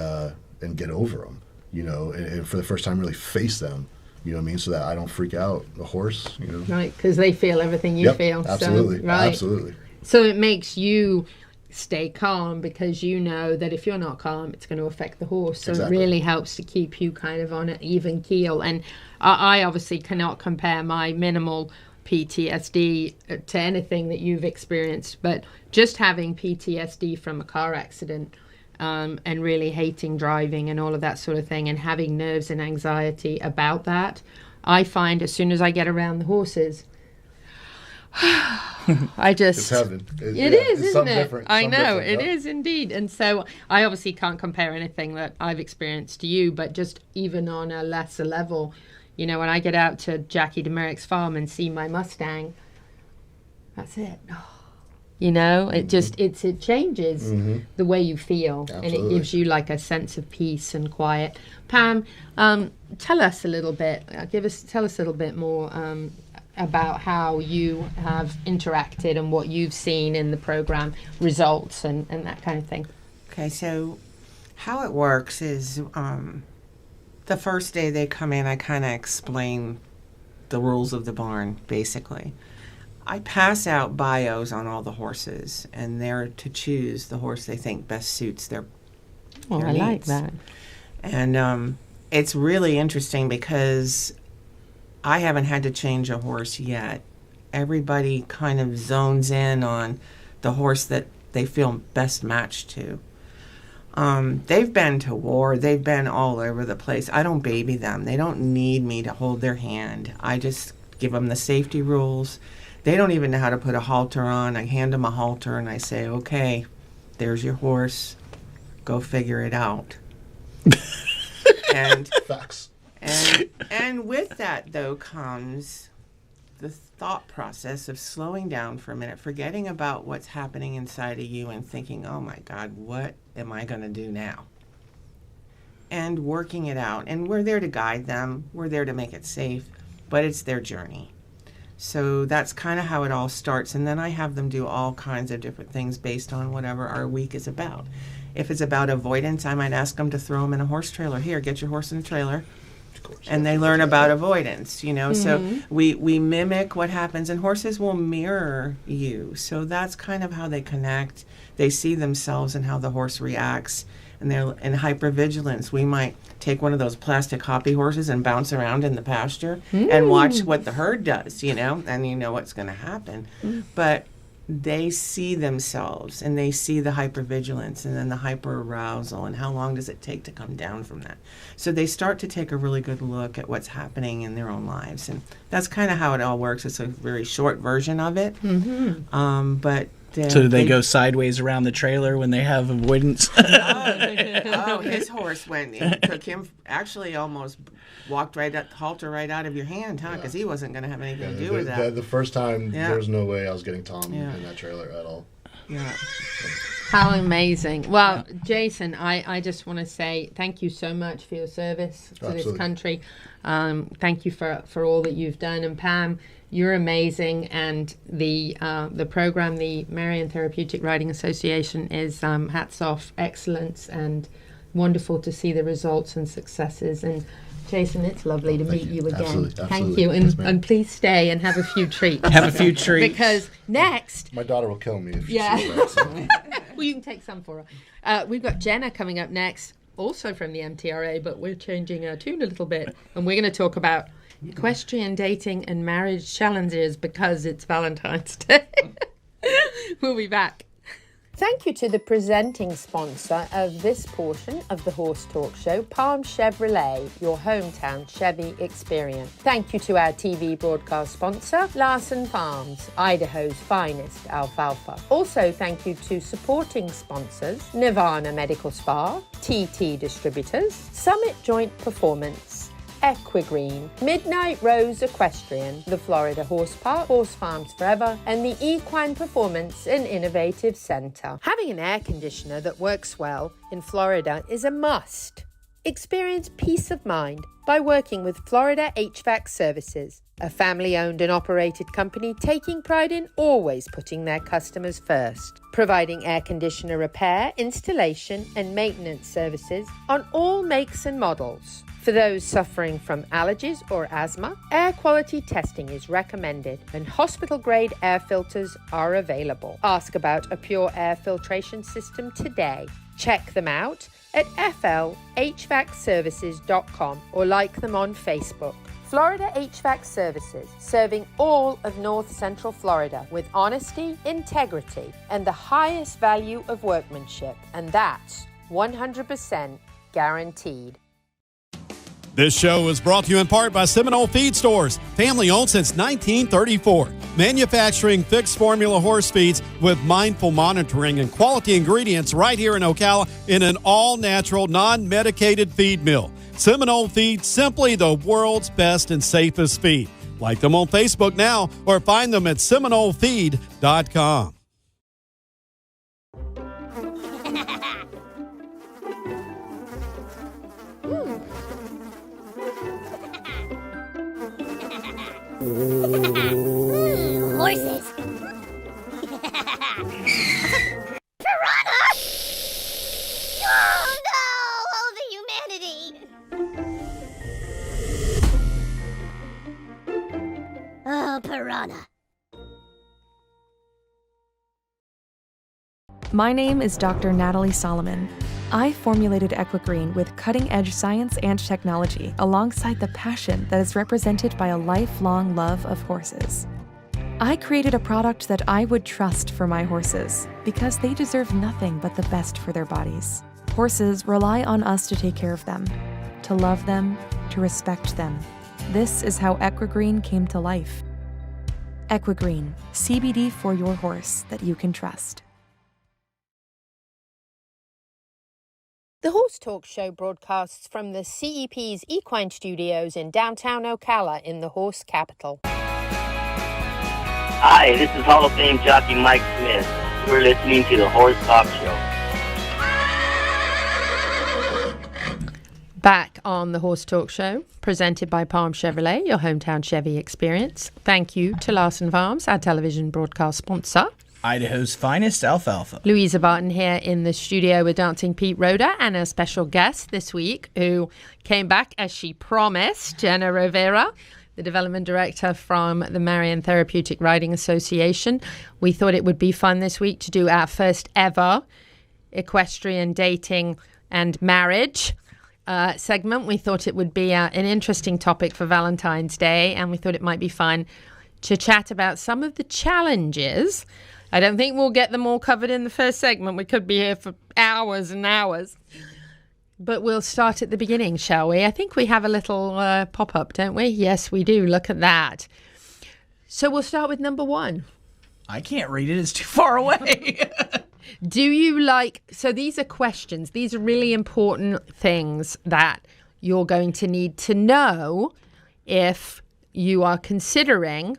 get over them, you know, and for the first time really face them, you know what I mean, so that I don't freak out the horse, you know. Right, because they feel everything you feel. Absolutely, so, right. Absolutely. So it makes you stay calm because you know that if you're not calm, it's going to affect the horse. So Exactly. It really helps to keep you kind of on an even keel. And I obviously cannot compare my minimal PTSD to anything that you've experienced, but just having PTSD from a car accident and really hating driving and all of that sort of thing and having nerves and anxiety about that, I find as soon as I get around the horses, I just it's heaven. It is, isn't something it? Different. I Something know different, it is indeed. And so I obviously can't compare anything that I've experienced to you, but just even on a lesser level, you know, when I get out to Jackie DeMerrick's farm and see my Mustang, that's it. You know, it just it changes the way you feel. Absolutely. And it gives you like a sense of peace and quiet. Pam, tell us a little bit. Tell us a little bit more about how you have interacted and what you've seen in the program results and that kind of thing. Okay, so how it works is the first day they come in, I kind of explain the rules of the barn, basically. I pass out bios on all the horses, and they're to choose the horse they think best suits their Oh, I needs. like that. And it's really interesting because I haven't had to change a horse yet. Everybody kind of zones in on the horse that they feel best matched to. They've been to war. They've been all over the place. I don't baby them. They don't need me to hold their hand. I just give them the safety rules. They don't even know how to put a halter on. I hand them a halter and I say, okay, there's your horse. Go figure it out. And Facts. And with that, though, comes the thought process of slowing down for a minute, forgetting about what's happening inside of you and thinking, oh, my God, what am I going to do now? And working it out. And we're there to guide them. We're there to make it safe, but it's their journey. So that's kind of how it all starts. And then I have them do all kinds of different things based on whatever our week is about. If it's about avoidance, I might ask them to throw them in a horse trailer. Here, get your horse in a trailer. And they learn about avoidance, you know. So we mimic what happens, and horses will mirror you. So that's kind of how they connect. They see themselves and how the horse reacts. And they're in hypervigilance. We might take one of those plastic hoppy horses and bounce around in the pasture and watch what the herd does, you know, and you know what's going to happen. But they see themselves and they see the hypervigilance and then the hyperarousal and how long does it take to come down from that. So they start to take a really good look at what's happening in their own lives. And that's kind of how it all works. It's a very short version of it. But So do they go sideways around the trailer when they have avoidance? Oh, his horse went. It took him actually almost walked halter right out of your hand, huh? Because he wasn't going to have anything to do with that. The first time, there was no way I was getting Tom in that trailer at all. Yeah. How amazing. Well, Jason, I just want to say thank you so much for your service to this country. Thank you for all that you've done. And Pam, you're amazing. And the program, the Marion Therapeutic Riding Association, is hats off, excellence, and wonderful to see the results and successes. And Jason, it's lovely to meet you again. Absolutely. Thank you. And please stay and have a few treats. Have a few treats. Because next... My daughter will kill me if she sees that. So. Well, you can take some for her. We've got Jenna coming up next, also from the MTRA, but we're changing our tune a little bit. And we're going to talk about equestrian dating and marriage challenges because it's Valentine's Day. We'll be back. Thank you to the presenting sponsor of this portion of the Horse Talk Show, Palm Chevrolet, your hometown Chevy experience. Thank you to our TV broadcast sponsor, Larson Farms, Idaho's finest alfalfa. Also, thank you to supporting sponsors, Nirvana Medical Spa, TT Distributors, Summit Joint Performance, Equigreen, Midnight Rose Equestrian, the Florida Horse Park, Horse Farms Forever, and the Equine Performance and Innovative Center. Having an air conditioner that works well in Florida is a must. Experience peace of mind by working with Florida HVAC Services, a family-owned and operated company taking pride in always putting their customers first, providing air conditioner repair, installation, and maintenance services on all makes and models. For those suffering from allergies or asthma, air quality testing is recommended and hospital-grade air filters are available. Ask about a pure air filtration system today. Check them out at flhvacservices.com or like them on Facebook. Florida HVAC Services, serving all of North Central Florida with honesty, integrity, and the highest value of workmanship. And that's 100% guaranteed. This show is brought to you in part by Seminole Feed Stores, family owned since 1934. Manufacturing fixed formula horse feeds with mindful monitoring and quality ingredients right here in Ocala in an all-natural, non-medicated feed mill. Seminole Feed, simply the world's best and safest feed. Like them on Facebook now or find them at SeminoleFeed.com. Horses. Piranha! Oh no! Oh, the humanity! Oh, piranha. My name is Dr. Natalie Solomon. I formulated Equigreen with cutting-edge science and technology alongside the passion that is represented by a lifelong love of horses. I created a product that I would trust for my horses because they deserve nothing but the best for their bodies. Horses rely on us to take care of them, to love them, to respect them. This is how Equigreen came to life. Equigreen, CBD for your horse that you can trust. The Horse Talk Show broadcasts from the CEP's Equine Studios in downtown Ocala in the horse capital. Hi, this is Hall of Fame jockey Mike Smith. You're listening to the Horse Talk Show. Back on the Horse Talk Show, presented by Palm Chevrolet, your hometown Chevy experience. Thank you to Larson Farms, our television broadcast sponsor. Idaho's finest alfalfa. Louisa Barton here in the studio with Dancing Pete Rodda and a special guest this week who came back as she promised, Jenna Rovira, the development director from the Marion Therapeutic Riding Association. We thought it would be fun this week to do our first ever equestrian dating and marriage segment. We thought it would be an interesting topic for Valentine's Day, and we thought it might be fun to chat about some of the challenges. I don't think we'll get them all covered in the first segment. We could be here for hours and hours. But we'll start at the beginning, shall we? I think we have a little pop-up, don't we? Yes, we do. Look at that. So we'll start with number one. I can't read it. It's too far away. Do you like, so these are questions. These are really important things that you're going to need to know if you are considering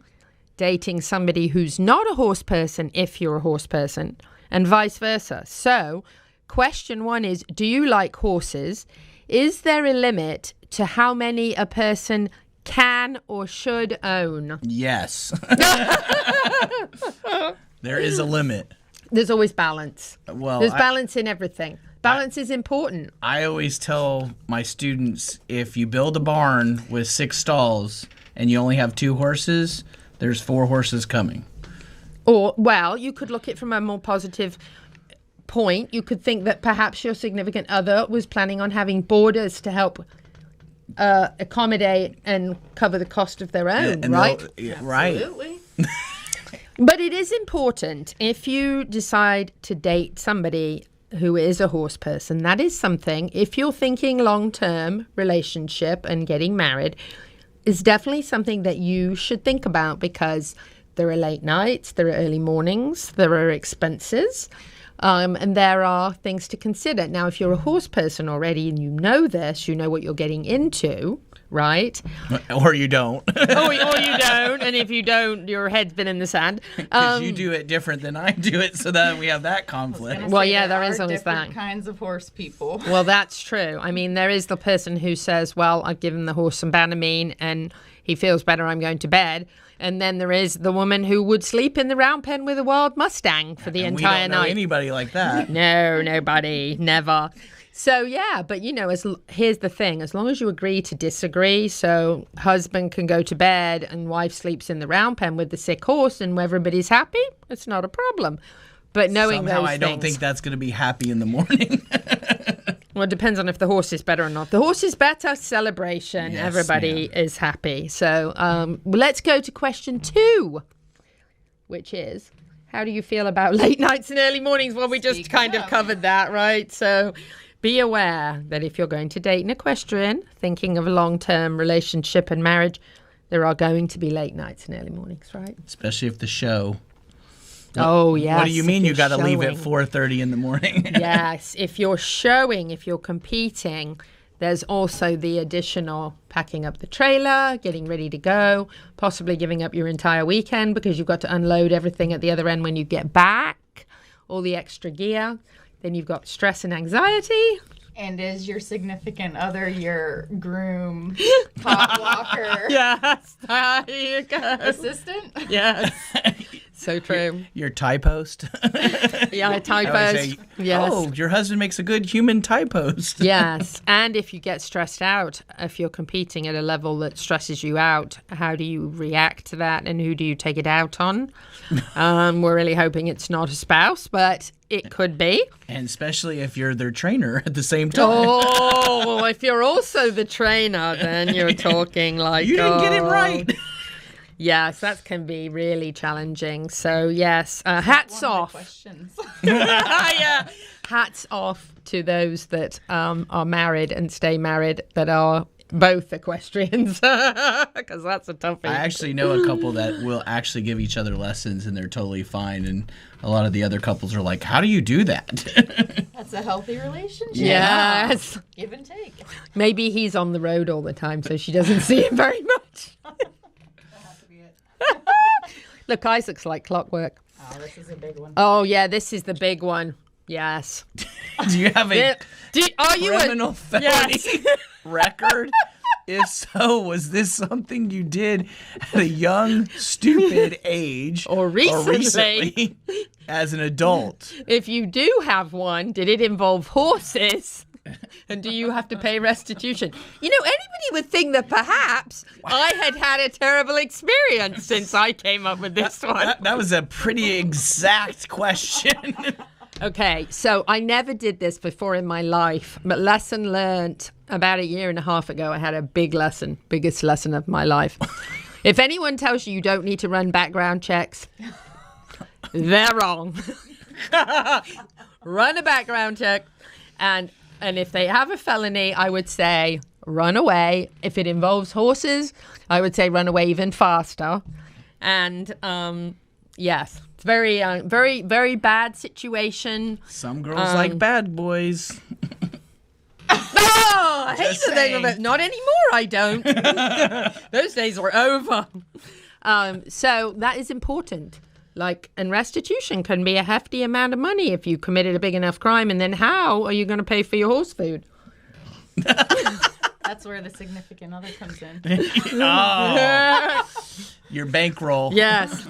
dating somebody who's not a horse person if you're a horse person, and vice versa. So question 1 is, do you like horses? Is there a limit to how many a person can or should own? Yes. There is a limit. There's always balance. Well, there's balance in everything. Balance is important. I always tell my students, if you build a barn with 6 stalls and you only have 2 horses, there's 4 horses coming. Or, well, you could look at it from a more positive point. You could think that perhaps your significant other was planning on having boarders to help accommodate and cover the cost of their own, right? Right. Absolutely. But it is important, if you decide to date somebody who is a horse person, that is something, if you're thinking long-term relationship and getting married, is definitely something that you should think about, because there are late nights, there are early mornings, there are expenses, and there are things to consider. Now, if you're a horse person already and you know this, you know what you're getting into, right? Or you don't. or you don't, and if you don't, your head's been in the sand. Because you do it different than I do it, so that we have that conflict. Well, yeah, there is always that. Different kinds of horse people. Well, that's true. I mean, there is the person who says, well, I've given the horse some Banamine and he feels better, I'm going to bed. And then there is the woman who would sleep in the round pen with a wild Mustang for the entire night. We don't know anybody like that. No, nobody, never. So, yeah, but, you know, here's the thing. As long as you agree to disagree, so husband can go to bed and wife sleeps in the round pen with the sick horse and everybody's happy, it's not a problem. But knowing somehow those I don't think that's going to be happy in the morning. Well, it depends on if the horse is better or not. If the horse is better, celebration. Yes, everybody is happy. So let's go to question 2, which is, how do you feel about late nights and early mornings? Well, we just kind of covered that, right? So be aware that if you're going to date an equestrian, thinking of a long-term relationship and marriage, there are going to be late nights and early mornings, right? Especially if the show. Oh, yes. What do you mean you got to leave at showing. 4:30 in the morning? Yes. If you're showing, if you're competing, there's also the additional packing up the trailer, getting ready to go, possibly giving up your entire weekend because you've got to unload everything at the other end when you get back, all the extra gear. Then you've got stress and anxiety. And is your significant other your groom, pot walker? Yes. There you go. Assistant? Yes. So true. Your tie post. Yeah, tie post. Yes. Oh, your husband makes a good human tie post. Yes. And if you get stressed out, if you're competing at a level that stresses you out, how do you react to that and who do you take it out on? We're really hoping it's not a spouse, but it could be. And especially if you're their trainer at the same time. Oh, if you're also the trainer, then you're talking like, you didn't get it right. Yes, that can be really challenging. So, yes, hats off. Yeah. Hats off to those that are married and stay married that are both equestrians, because that's a toughie. I actually know a couple that will actually give each other lessons and they're totally fine. And a lot of the other couples are like, how do you do that? That's a healthy relationship. Yes. Give and take. Maybe he's on the road all the time, so she doesn't see him very much. Look, Isaac's like clockwork. Oh, this is a big one. Oh, yeah, this is the big one. Yes. Do you have a are you criminal felony record? If so, was this something you did at a young, stupid age or recently as an adult? If you do have one, did it involve horses? And do you have to pay restitution? You know, anybody would think that perhaps I had a terrible experience since I came up with this one. That was a pretty exact question. Okay, so I never did this before in my life, but lesson learned about 1.5 years ago. I had a big lesson, biggest lesson of my life. If anyone tells you don't need to run background checks, they're wrong. Run a background check, and if they have a felony, I would say run away. If it involves horses, I would say run away even faster. And Yes. It's very, very, very bad situation. Some girls like bad boys. Oh, I hate Just the thing saying. of it. Not anymore, I don't. Those days are over. So that is important. Like, and restitution can be a hefty amount of money if you committed a big enough crime. And then how are you going to pay for your horse food? That's where the significant other comes in. Oh, your bankroll. Yes.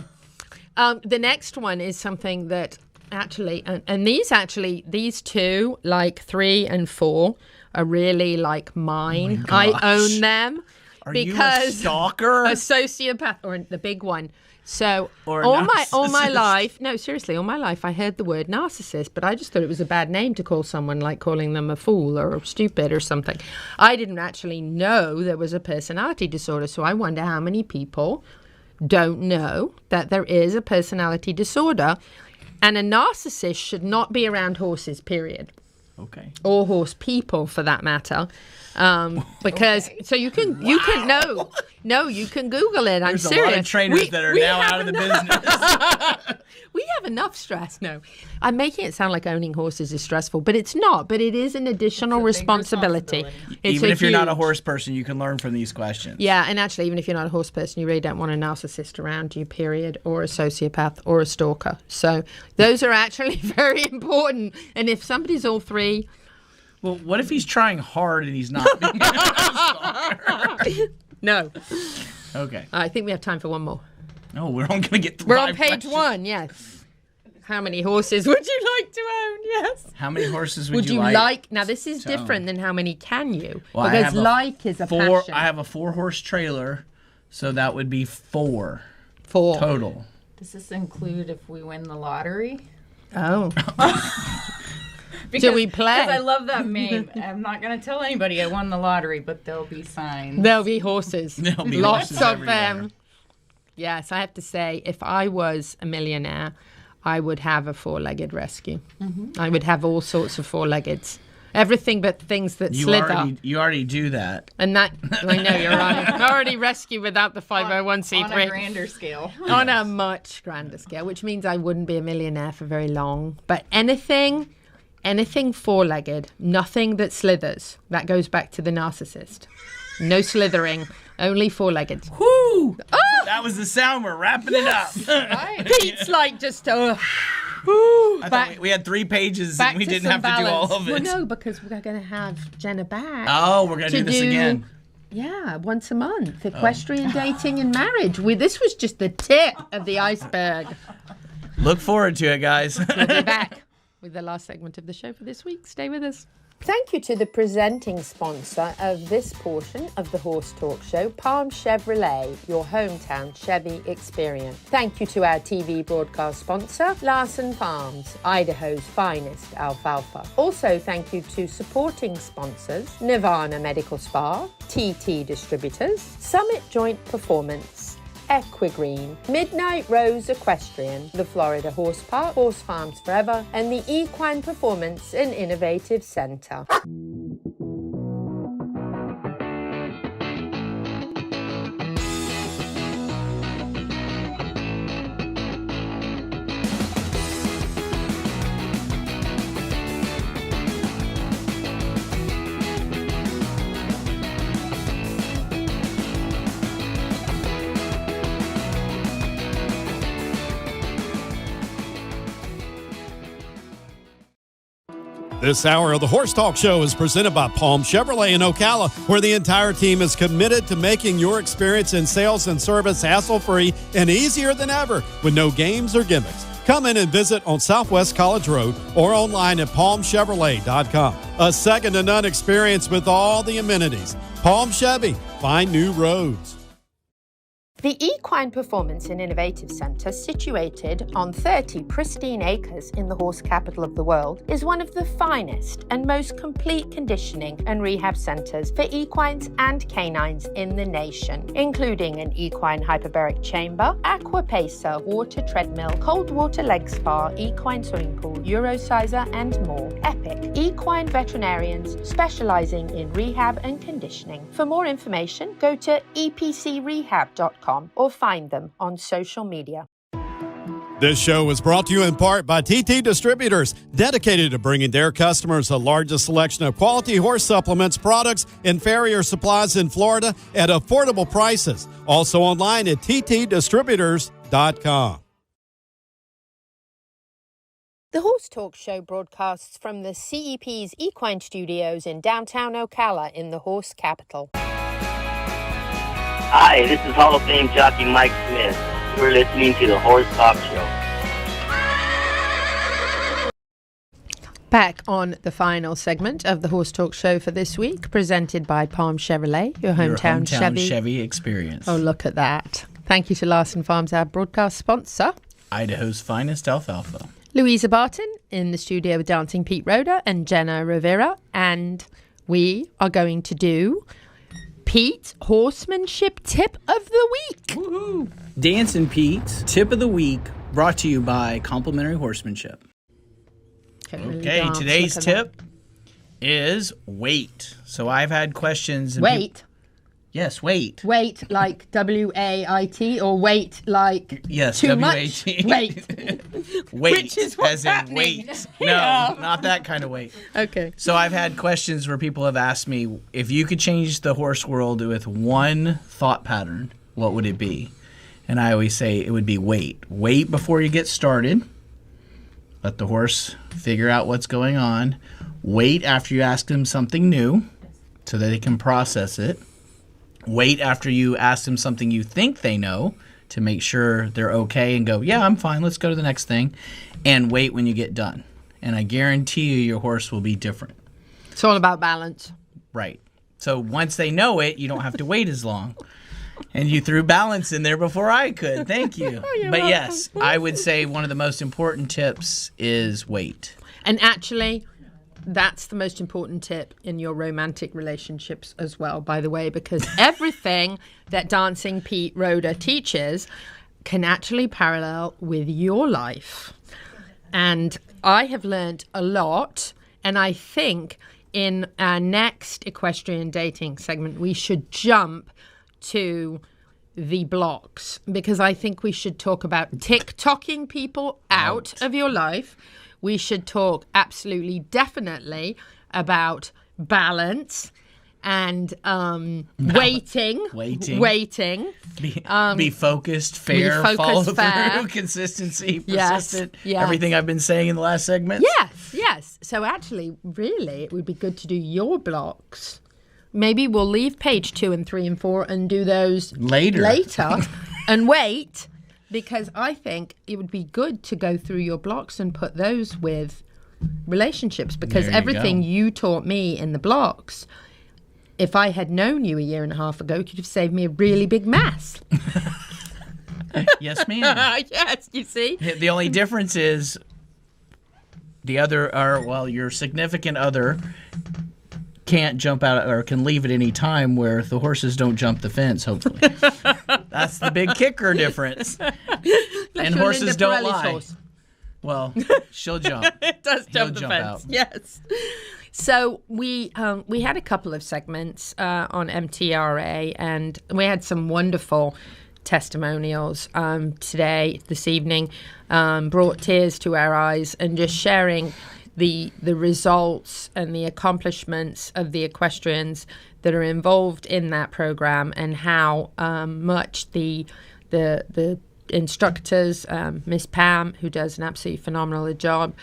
The next one is something that actually, and these two, like 3 and 4, are really like mine. Oh my gosh. I own them. Are because you a stalker? A sociopath, or the big one. So Or a all my narcissist. life, no, seriously, all my life I heard the word narcissist, but I just thought it was a bad name to call someone, like calling them a fool or stupid or something. I didn't actually know there was a personality disorder, so I wonder how many people don't know that there is a personality disorder, and a narcissist should not be around horses, period. Okay. Or horse people, for that matter. Because so you can you can Google it. I'm There's serious. a lot of trainers that are now out of the business. We have enough stress. No, I'm making it sound like owning horses is stressful, but it's not. But it is an additional responsibility. Even if you're not a horse person, you can learn from these questions. Yeah, and actually, even if you're not a horse person, you really don't want a narcissist around you, period, or a sociopath or a stalker. So those are actually very important. And if somebody's all three... Well, what if he's trying hard and he's not being a stalker? No. Okay. I think we have time for one more. Oh, we're only going to get We're on 5 page questions. 1, yes. How many horses would you like to own? Yes. How many horses would Would you like? like? Now, this is to own? different than how many can you? Well, I because have a like is a passion. I have a 4-horse trailer, so that would be 4. 4 total. Does this include if we win the lottery? Oh. Because, Do we play? Because I love that meme. I'm not going to tell anybody I won the lottery, but there'll be signs. There'll be horses. There'll be Lots horses of everywhere. them. Yes, I have to say, if I was a millionaire, I would have a 4-legged rescue. Mm-hmm. I would have all sorts of 4-leggeds. Everything but things that slither. You already do that. And that, I know you're right. I already rescue without the 501c3. On a grander scale. On a much grander scale, which means I wouldn't be a millionaire for very long. But anything 4-legged, nothing that slithers. That goes back to the narcissist. No slithering, only 4-legged. Whoo! Oh! That was the sound. We're wrapping it up. Pete's like just, I thought we had 3 pages back and we to didn't some have to do all balance. of it. Well, no, because we're going to have Jenna back. Oh, we're going to do this again. Yeah, once a month. Equestrian dating and marriage. This was just the tip of the iceberg. Look forward to it, guys. We'll be back with the last segment of the show for this week. Stay with us. Thank you to the presenting sponsor of this portion of the Horse Talk Show, Palm Chevrolet, your hometown Chevy experience. Thank you to our TV broadcast sponsor, Larson Farms, Idaho's finest alfalfa. Also, thank you to supporting sponsors, Nirvana Medical Spa, TT Distributors, Summit Joint Performance, Equigreen, Midnight Rose Equestrian, the Florida Horse Park, Horse Farms Forever, and the Equine Performance and Innovative Center. This hour of the Horse Talk Show is presented by Palm Chevrolet in Ocala, where the entire team is committed to making your experience in sales and service hassle-free and easier than ever with no games or gimmicks. Come in and visit on Southwest College Road or online at palmchevrolet.com. A second-to-none experience with all the amenities. Palm Chevy, find new roads. The Equine Performance and Innovative Center, situated on 30 pristine acres in the horse capital of the world, is one of the finest and most complete conditioning and rehab centers for equines and canines in the nation, including an equine hyperbaric chamber, aqua pacer, water treadmill, cold water leg spa, equine swimming pool, Eurosizer, and more. Epic equine veterinarians specializing in rehab and conditioning. For more information, go to epcrehab.com or find them on social media. This show is brought to you in part by TT Distributors, dedicated to bringing their customers the largest selection of quality horse supplements, products, and farrier supplies in Florida at affordable prices. Also online at ttdistributors.com. The Horse Talk Show broadcasts from the CEP's Equine Studios in downtown Ocala in the horse capital. Hi, this is Hall of Fame jockey Mike Smith. You're listening to the Horse Talk Show. Back on the final segment of the Horse Talk Show for this week, presented by Palm Chevrolet, your hometown Chevy experience. Oh, look at that. Thank you to Larson Farms, our broadcast sponsor. Idaho's finest alfalfa. Louisa Barton in the studio with Dancing Pete Rodda and Jenna Rovira. And we are going to do Pete's Horsemanship Tip of the Week. Woohoo! Dancin' Pete's Tip of the Week, brought to you by Complementary Horsemanship. Okay, today's tip is wait. So I've had questions. Wait? Yes, wait. Wait like W-A-I-T or wait like yes, too W-A-T. Much? Wait. Wait, which is what's as in happening. wait. Yeah. No, not that kind of wait. Okay. So I've had questions where people have asked me, if you could change the horse world with one thought pattern, what would it be? And I always say it would be wait. Wait before you get started. Let the horse figure out what's going on. Wait after you ask them something new so that they can process it. Wait after you ask them something you think they know to make sure they're okay and go, yeah, I'm fine, let's go to the next thing. And wait when you get done. And I guarantee you your horse will be different. It's all about balance. Right. So once they know it, you don't have to wait as long. And you threw balance in there before I could. Thank you. But yes, I would say one of the most important tips is wait. And actually, that's the most important tip in your romantic relationships as well, by the way, because everything that Dancing Pete Rodda teaches can actually parallel with your life. And I have learned a lot, and I think in our next equestrian dating segment, we should jump to the blocks, because I think we should talk about TikToking people out of your life. We should talk absolutely, definitely about balance and waiting. Be focused, fair, follow through, consistency, persistent. Yes. Everything I've been saying in the last segment. Yes. So actually, really, it would be good to do your blocks. Maybe we'll leave page 2 and 3 and 4 and do those later and wait, because I think it would be good to go through your blocks and put those with relationships, because everything you taught me in the blocks, if I had known you a year and a half ago, could have saved me a really big mess. Yes, ma'am. Yes, you see? The only difference is your significant other can't jump out or can leave at any time, where the horses don't jump the fence, hopefully. That's the big kicker difference. And horses don't lie. Horse. Well, she'll jump. It does jump the fence. Out. Yes. So we had a couple of segments on MTRA, and we had some wonderful testimonials this evening, brought tears to our eyes, and just sharing the results and the accomplishments of the equestrians that are involved in that program, and how much the instructors, Miss Pam, who does an absolutely phenomenal job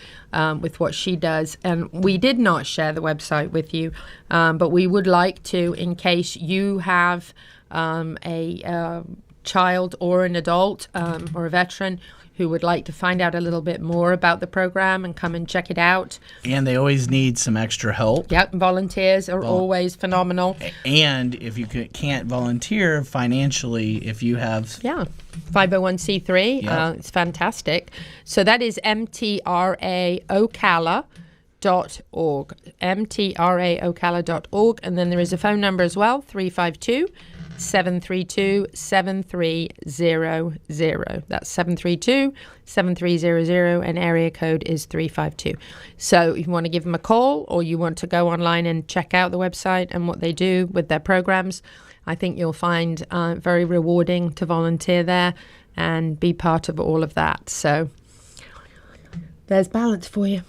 with what she does. And we did not share the website with you, but we would like to, in case you have a child or an adult or a veteran who would like to find out a little bit more about the program and come and check it out. And they always need some extra help. Yep, volunteers are always phenomenal. And if you can't volunteer financially, if you have... 501c3, it's fantastic. So that is MTRAOcala.org, MTRAOcala.org. And then there is a phone number as well, 352-732-7300. That's 732-7300, and area code is 352. So if you want to give them a call, or you want to go online and check out the website and what they do with their programs, I think you'll find very rewarding to volunteer there and be part of all of that. So there's balance for you.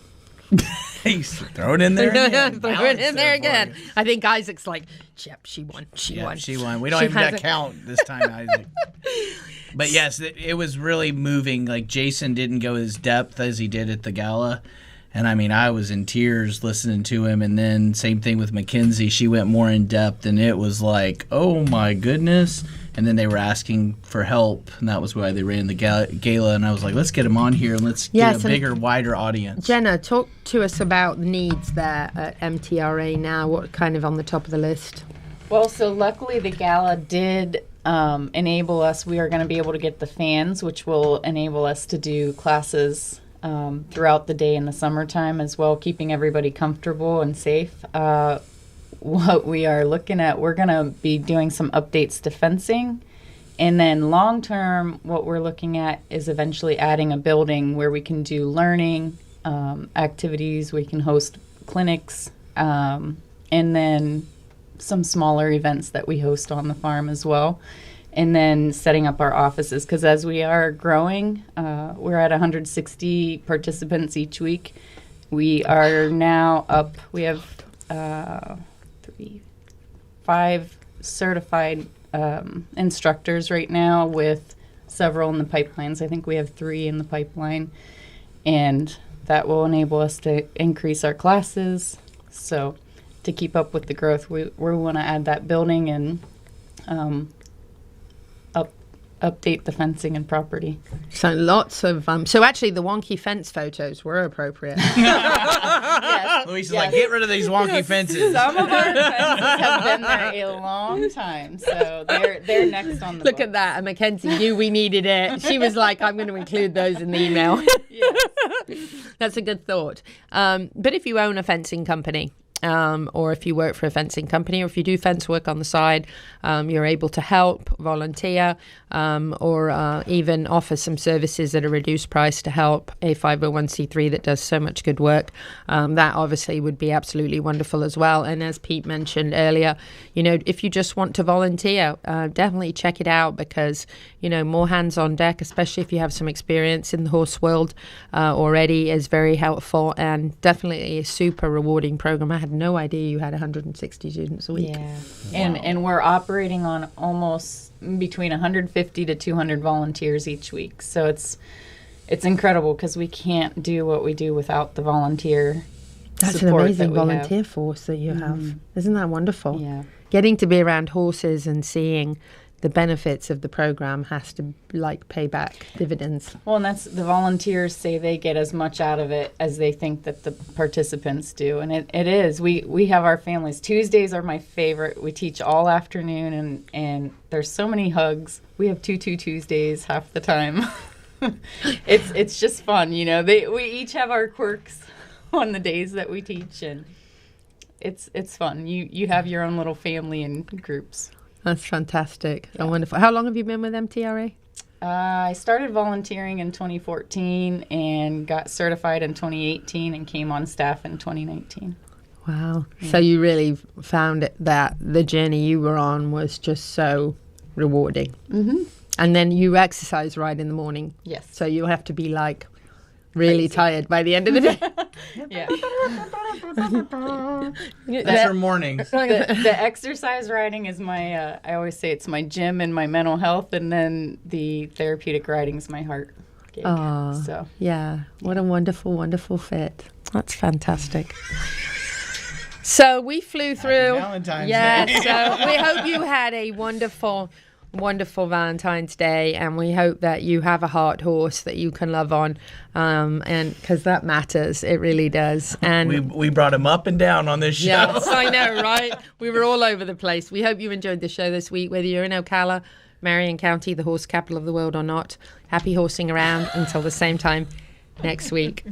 He's throwing in there again. Throw it in there again. I think Isaac's like, yep, she won. She won. We don't even got to count this time, Isaac. But yes, it was really moving. Like, Jason didn't go as depth as he did at the gala. And I mean, I was in tears listening to him. And then same thing with Mackenzie. She went more in depth, and it was like, oh my goodness. And then they were asking for help, and that was why they ran the gala. And I was like, let's get him on here and let's get a bigger, wider audience. Jenna, talk to us about the needs there at MTRA now. What kind of on the top of the list? Well, so luckily the gala did enable us. We are going to be able to get the fans, which will enable us to do classes throughout the day in the summertime as well, keeping everybody comfortable and safe. What we are looking at, we're going to be doing some updates to fencing. And then long term, what we're looking at is eventually adding a building where we can do learning activities, we can host clinics, and then some smaller events that we host on the farm as well. And then setting up our offices, because as we are growing, we're at 160 participants each week. We are now up, we have 5 certified instructors right now, with several in the pipelines. I think we have 3 in the pipeline, and that will enable us to increase our classes. So to keep up with the growth, we want to add that building and update the fencing and property. So lots of so actually the wonky fence photos were appropriate. Yes. Luis is like, get rid of these wonky fences. Some of our fences have been there a long time, so they're next on the Look at that, and Mackenzie knew we needed it. She was like, I'm going to include those in the email. That's a good thought. But if you own a fencing company, or if you work for a fencing company, or if you do fence work on the side, you're able to help, volunteer, or even offer some services at a reduced price to help a 501c3 that does so much good work. That obviously would be absolutely wonderful as well. And as Pete mentioned earlier, if you just want to volunteer, definitely check it out, because, more hands on deck, especially if you have some experience in the horse world already, is very helpful and definitely a super rewarding program. I had no idea you had 160 students a week. Yeah. And we're operating on almost between 150 to 200 volunteers each week. So it's incredible, because we can't do what we do without the volunteer That's an amazing volunteer force that you have. Isn't that wonderful? Yeah. Getting to be around horses and seeing the benefits of the program has to pay back dividends. Well, and that's the volunteers say they get as much out of it as they think that the participants do. And it is. We have our families. Tuesdays are my favorite. We teach all afternoon, and there's so many hugs. We have Tutu Tuesdays half the time. It's just fun, we each have our quirks on the days that we teach, and it's fun. You have your own little family and groups. That's fantastic. Yeah. Wonderful. How long have you been with MTRA? I started volunteering in 2014 and got certified in 2018 and came on staff in 2019. Wow. Yeah. So you really found that the journey you were on was just so rewarding. Mm-hmm. And then you exercise right in the morning. Yes. So you have to be really tired by the end of the day. Yeah. That's her mornings. The exercise riding is my, I always say it's my gym and my mental health, and then the therapeutic riding is my heart gig. So. Yeah. What a wonderful, wonderful fit. That's fantastic. So we flew through. Happy Valentine's Day. So we hope you had a wonderful Valentine's Day, and we hope that you have a heart horse that you can love on, and because that matters, it really does. And we brought him up and down on this show. Yes, I know, right? We were all over the place. We hope you enjoyed the show this week, whether you're in Ocala, Marion County, the horse capital of the world, or not. Happy horsing around until the same time next week.